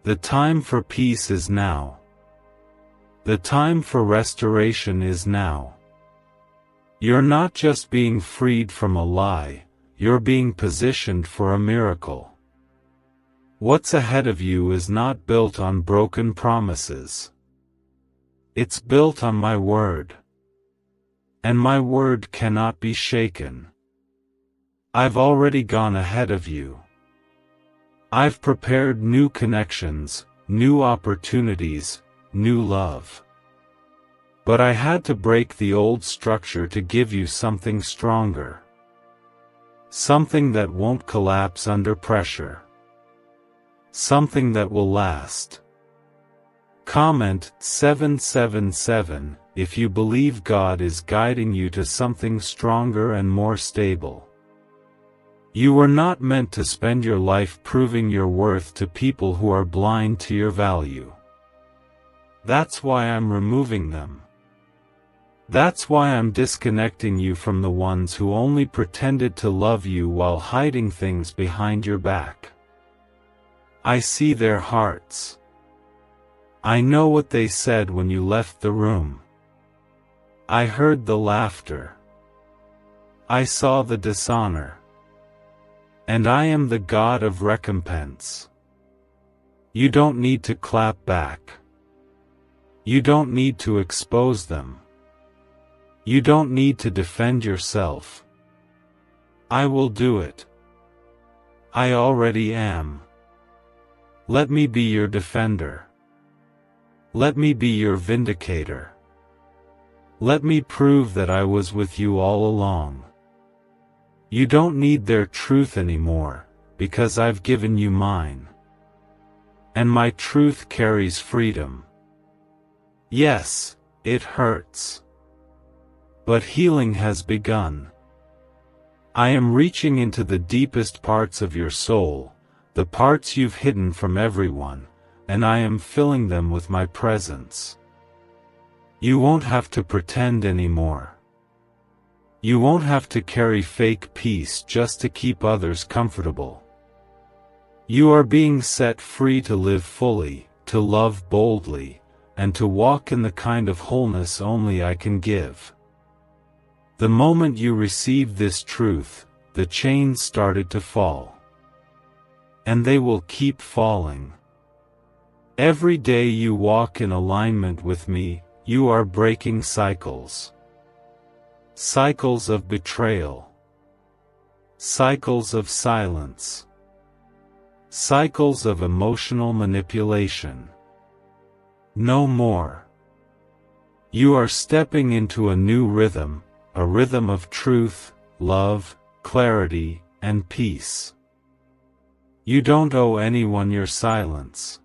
The time for peace is now. The time for restoration is now. You're not just being freed from a lie, you're being positioned for a miracle. What's ahead of you is not built on broken promises. It's built on my word. And my word cannot be shaken. I've already gone ahead of you. I've prepared new connections, new opportunities, new love. But I had to break the old structure to give you something stronger. Something that won't collapse under pressure. Something that will last. Comment 777 if you believe God is guiding you to something stronger and more stable. You were not meant to spend your life proving your worth to people who are blind to your value. That's why I'm removing them. That's why I'm disconnecting you from the ones who only pretended to love you while hiding things behind your back. I see their hearts. I know what they said when you left the room. I heard the laughter. I saw the dishonor. And I am the God of recompense. You don't need to clap back. You don't need to expose them. You don't need to defend yourself. I will do it. I already am. Let me be your defender. Let me be your vindicator. Let me prove that I was with you all along. You don't need their truth anymore, because I've given you mine. And my truth carries freedom. Yes, it hurts. But healing has begun. I am reaching into the deepest parts of your soul, the parts you've hidden from everyone, and I am filling them with my presence. You won't have to pretend anymore. You won't have to carry fake peace just to keep others comfortable. You are being set free to live fully, to love boldly, and to walk in the kind of wholeness only I can give. The moment you received this truth, the chains started to fall. And they will keep falling. Every day you walk in alignment with me, you are breaking cycles. Cycles of betrayal. Cycles of silence. Cycles of emotional manipulation. No more. You are stepping into a new rhythm, a rhythm of truth, love, clarity, and peace. You don't owe anyone your silence.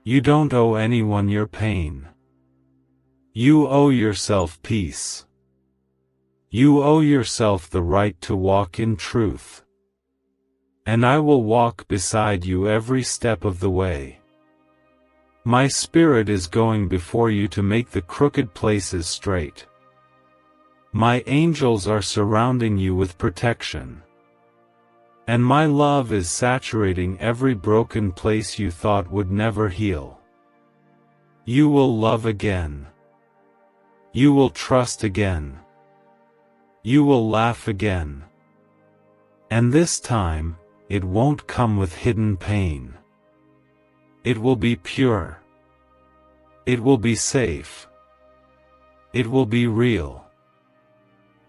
You don't owe anyone your pain. You owe yourself peace. You owe yourself the right to walk in truth. And I will walk beside you every step of the way. My Spirit is going before you to make the crooked places straight. My angels are surrounding you with protection. And my love is saturating every broken place you thought would never heal. You will love again. You will trust again. You will laugh again. And this time, it won't come with hidden pain. It will be pure. It will be safe. It will be real.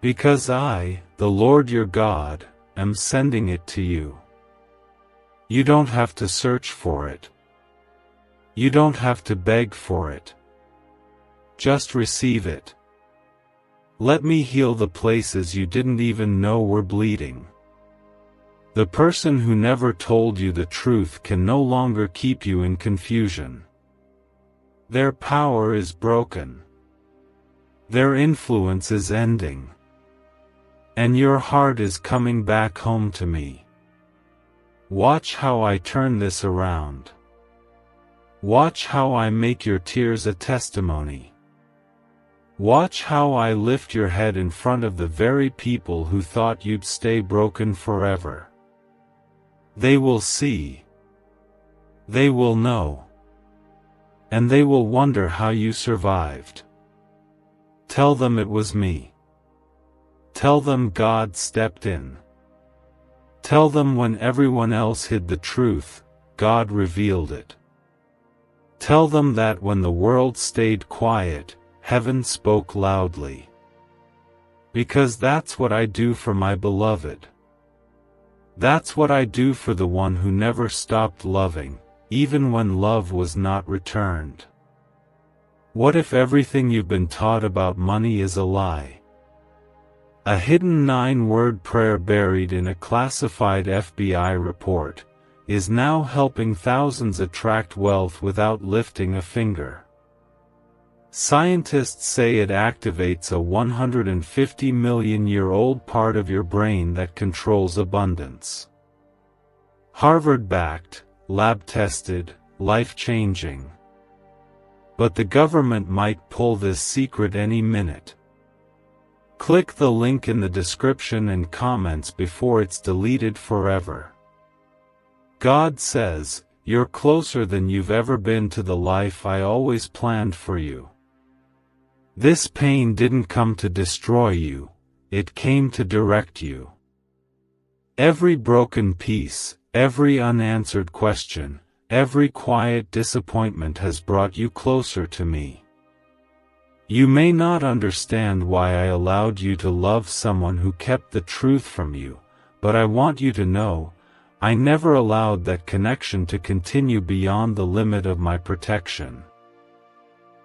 Because I, the Lord your God, am sending it to you. You don't have to search for it. You don't have to beg for it. Just receive it. Let me heal the places you didn't even know were bleeding. The person who never told you the truth can no longer keep you in confusion. Their power is broken. Their influence is ending. And your heart is coming back home to me. Watch how I turn this around. Watch how I make your tears a testimony. Watch how I lift your head in front of the very people who thought you'd stay broken forever. They will see. They will know. And they will wonder how you survived. Tell them it was me. Tell them God stepped in. Tell them when everyone else hid the truth, God revealed it. Tell them that when the world stayed quiet, Heaven spoke loudly. Because that's what I do for my beloved. That's what I do for the one who never stopped loving, even when love was not returned. What if everything you've been taught about money is a lie? A hidden 9-word prayer buried in a classified FBI report is now helping thousands attract wealth without lifting a finger. Scientists say it activates a 150-million-year-old part of your brain that controls abundance. Harvard-backed, lab-tested, life-changing. But the government might pull this secret any minute. Click the link in the description and comments before it's deleted forever. God says, "You're closer than you've ever been to the life I always planned for you." This pain didn't come to destroy you, it came to direct you. Every broken piece, every unanswered question, every quiet disappointment has brought you closer to me. You may not understand why I allowed you to love someone who kept the truth from you, but I want you to know, I never allowed that connection to continue beyond the limit of my protection.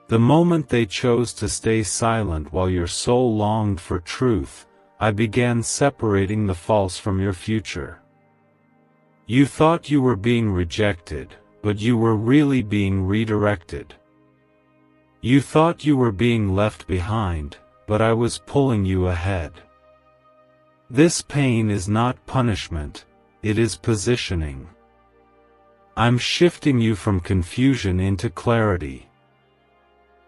The moment they chose to stay silent while your soul longed for truth, I began separating the false from your future. You thought you were being rejected, but you were really being redirected. You thought you were being left behind, but I was pulling you ahead. This pain is not punishment, it is positioning. I'm shifting you from confusion into clarity.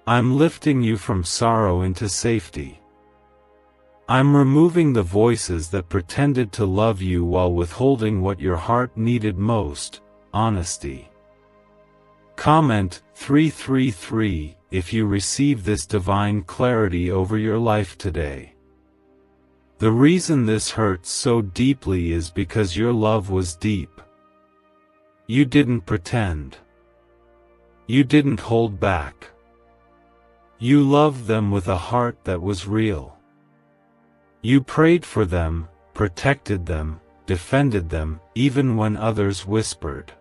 I'm lifting you from sorrow into safety. I'm removing the voices that pretended to love you while withholding what your heart needed most, honesty. Comment 333 if you receive this divine clarity over your life today. The reason this hurts so deeply is because your love was deep. You didn't pretend. You didn't hold back. You loved them with a heart that was real. You prayed for them, protected them, defended them, even when others whispered.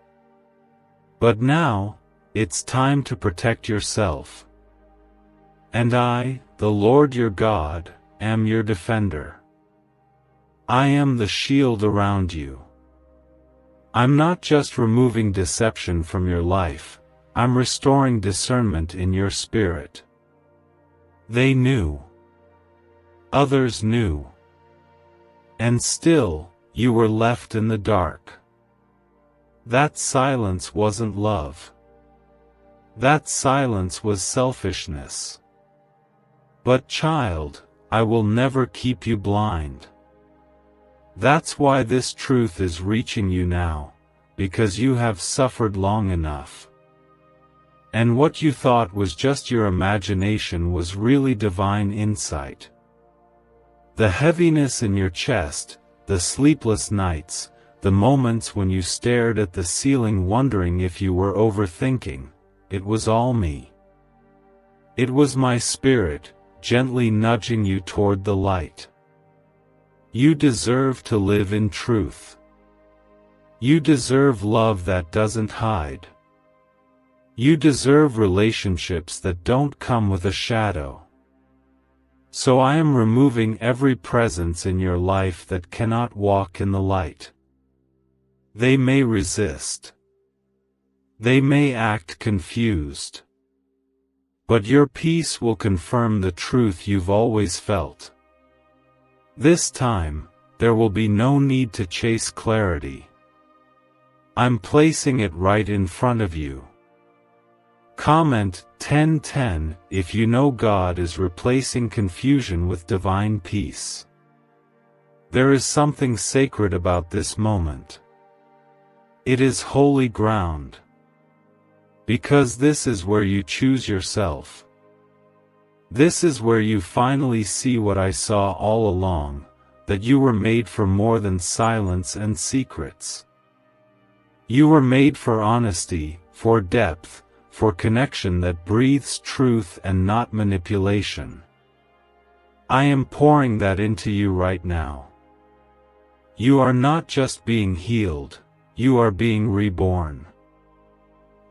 But now, it's time to protect yourself. And I, the Lord your God, am your defender. I am the shield around you. I'm not just removing deception from your life, I'm restoring discernment in your spirit. They knew. Others knew. And still, you were left in the dark. That silence wasn't love. That silence was selfishness. But child, I will never keep you blind. That's why this truth is reaching you now, because you have suffered long enough. And what you thought was just your imagination was really divine insight. The heaviness in your chest, the sleepless nights, the moments when you stared at the ceiling wondering if you were overthinking, it was all me. It was my spirit, gently nudging you toward the light. You deserve to live in truth. You deserve love that doesn't hide. You deserve relationships that don't come with a shadow. So I am removing every presence in your life that cannot walk in the light. They may resist. They may act confused. But your peace will confirm the truth you've always felt. This time, there will be no need to chase clarity. I'm placing it right in front of you. Comment 1010 if you know God is replacing confusion with divine peace. There is something sacred about this moment. It is holy ground. Because this is where you choose yourself. This is where you finally see what I saw all along, that you were made for more than silence and secrets. You were made for honesty, for depth, for connection that breathes truth and not manipulation. I am pouring that into you right now. You are not just being healed, you are being reborn.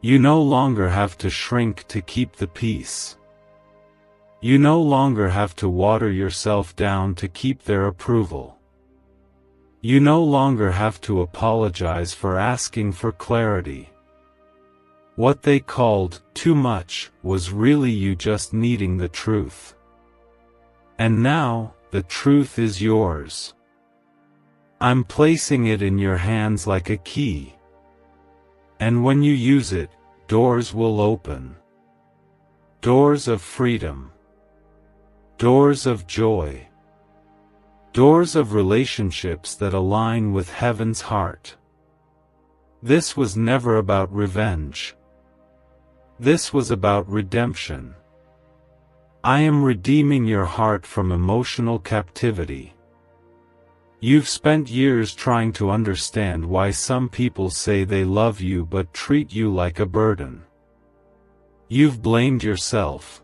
You no longer have to shrink to keep the peace. You no longer have to water yourself down to keep their approval. You no longer have to apologize for asking for clarity. What they called too much was really you just needing the truth. And now, the truth is yours. I'm placing it in your hands like a key. And when you use it, doors will open. Doors of freedom. Doors of joy. Doors of relationships that align with heaven's heart. This was never about revenge. This was about redemption. I am redeeming your heart from emotional captivity. You've spent years trying to understand why some people say they love you but treat you like a burden. You've blamed yourself.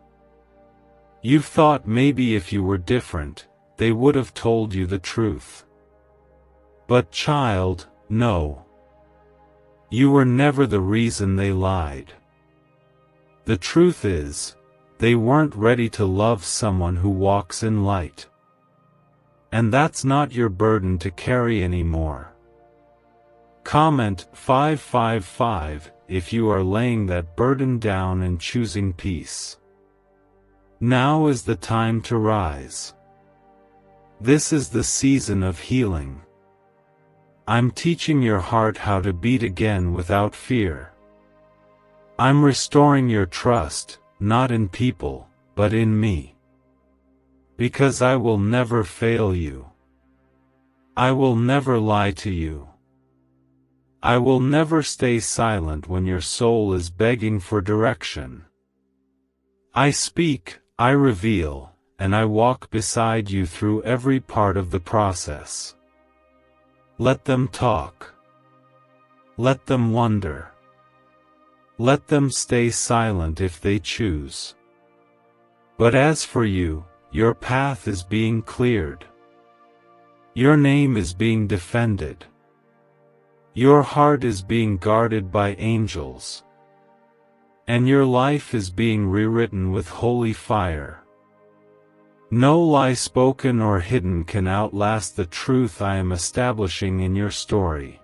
You've thought maybe if you were different, they would have told you the truth. But child, no. You were never the reason they lied. The truth is, they weren't ready to love someone who walks in light. And that's not your burden to carry anymore. Comment 555 if you are laying that burden down and choosing peace. Now is the time to rise. This is the season of healing. I'm teaching your heart how to beat again without fear. I'm restoring your trust, not in people, but in me. Because I will never fail you. I will never lie to you. I will never stay silent when your soul is begging for direction. I speak, I reveal, and I walk beside you through every part of the process. Let them talk. Let them wonder. Let them stay silent if they choose. But as for you, your path is being cleared. Your name is being defended. Your heart is being guarded by angels. And your life is being rewritten with holy fire. No lie spoken or hidden can outlast the truth I am establishing in your story.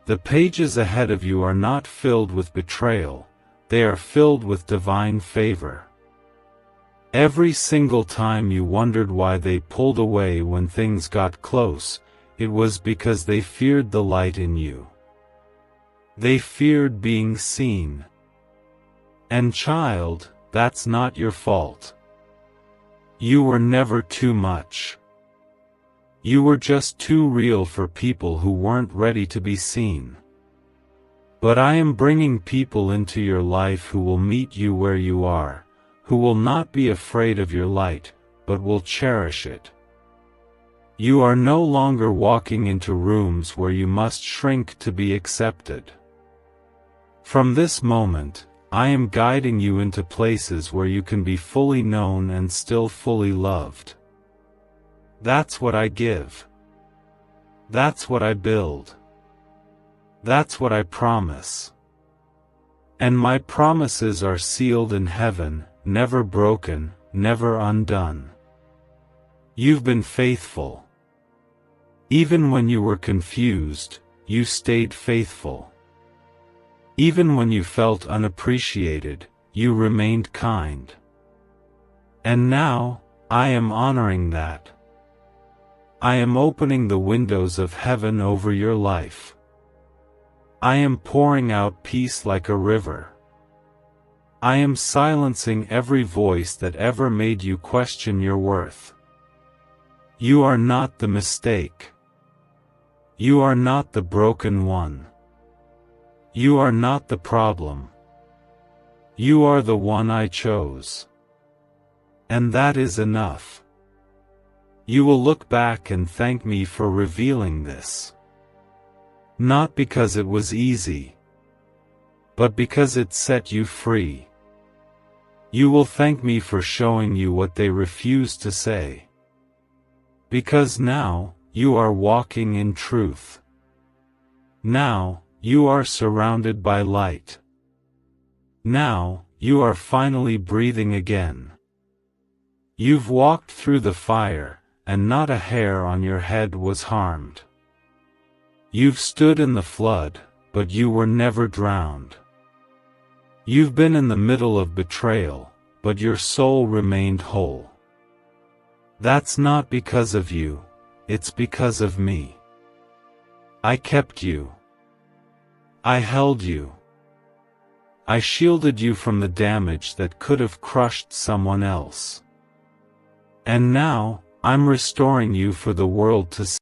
The pages ahead of you are not filled with betrayal, they are filled with divine favor. Every single time you wondered why they pulled away when things got close, it was because they feared the light in you. They feared being seen. And child, that's not your fault. You were never too much. You were just too real for people who weren't ready to be seen. But I am bringing people into your life who will meet you where you are, who will not be afraid of your light, but will cherish it. You are no longer walking into rooms where you must shrink to be accepted. From this moment, I am guiding you into places where you can be fully known and still fully loved. That's what I give. That's what I build. That's what I promise. And my promises are sealed in heaven, never broken, never undone. You've been faithful. Even when you were confused, you stayed faithful. Even when you felt unappreciated, you remained kind. And now, I am honoring that. I am opening the windows of heaven over your life. I am pouring out peace like a river. I am silencing every voice that ever made you question your worth. You are not the mistake. You are not the broken one. You are not the problem. You are the one I chose. And that is enough. You will look back and thank me for revealing this. Not because it was easy, but because it set you free. You will thank me for showing you what they refused to say. Because now, you are walking in truth. Now, you are surrounded by light. Now, you are finally breathing again. You've walked through the fire, and not a hair on your head was harmed. You've stood in the flood, but you were never drowned. You've been in the middle of betrayal, but your soul remained whole. That's not because of you, it's because of me. I kept you. I held you. I shielded you from the damage that could have crushed someone else. And now, I'm restoring you for the world to see.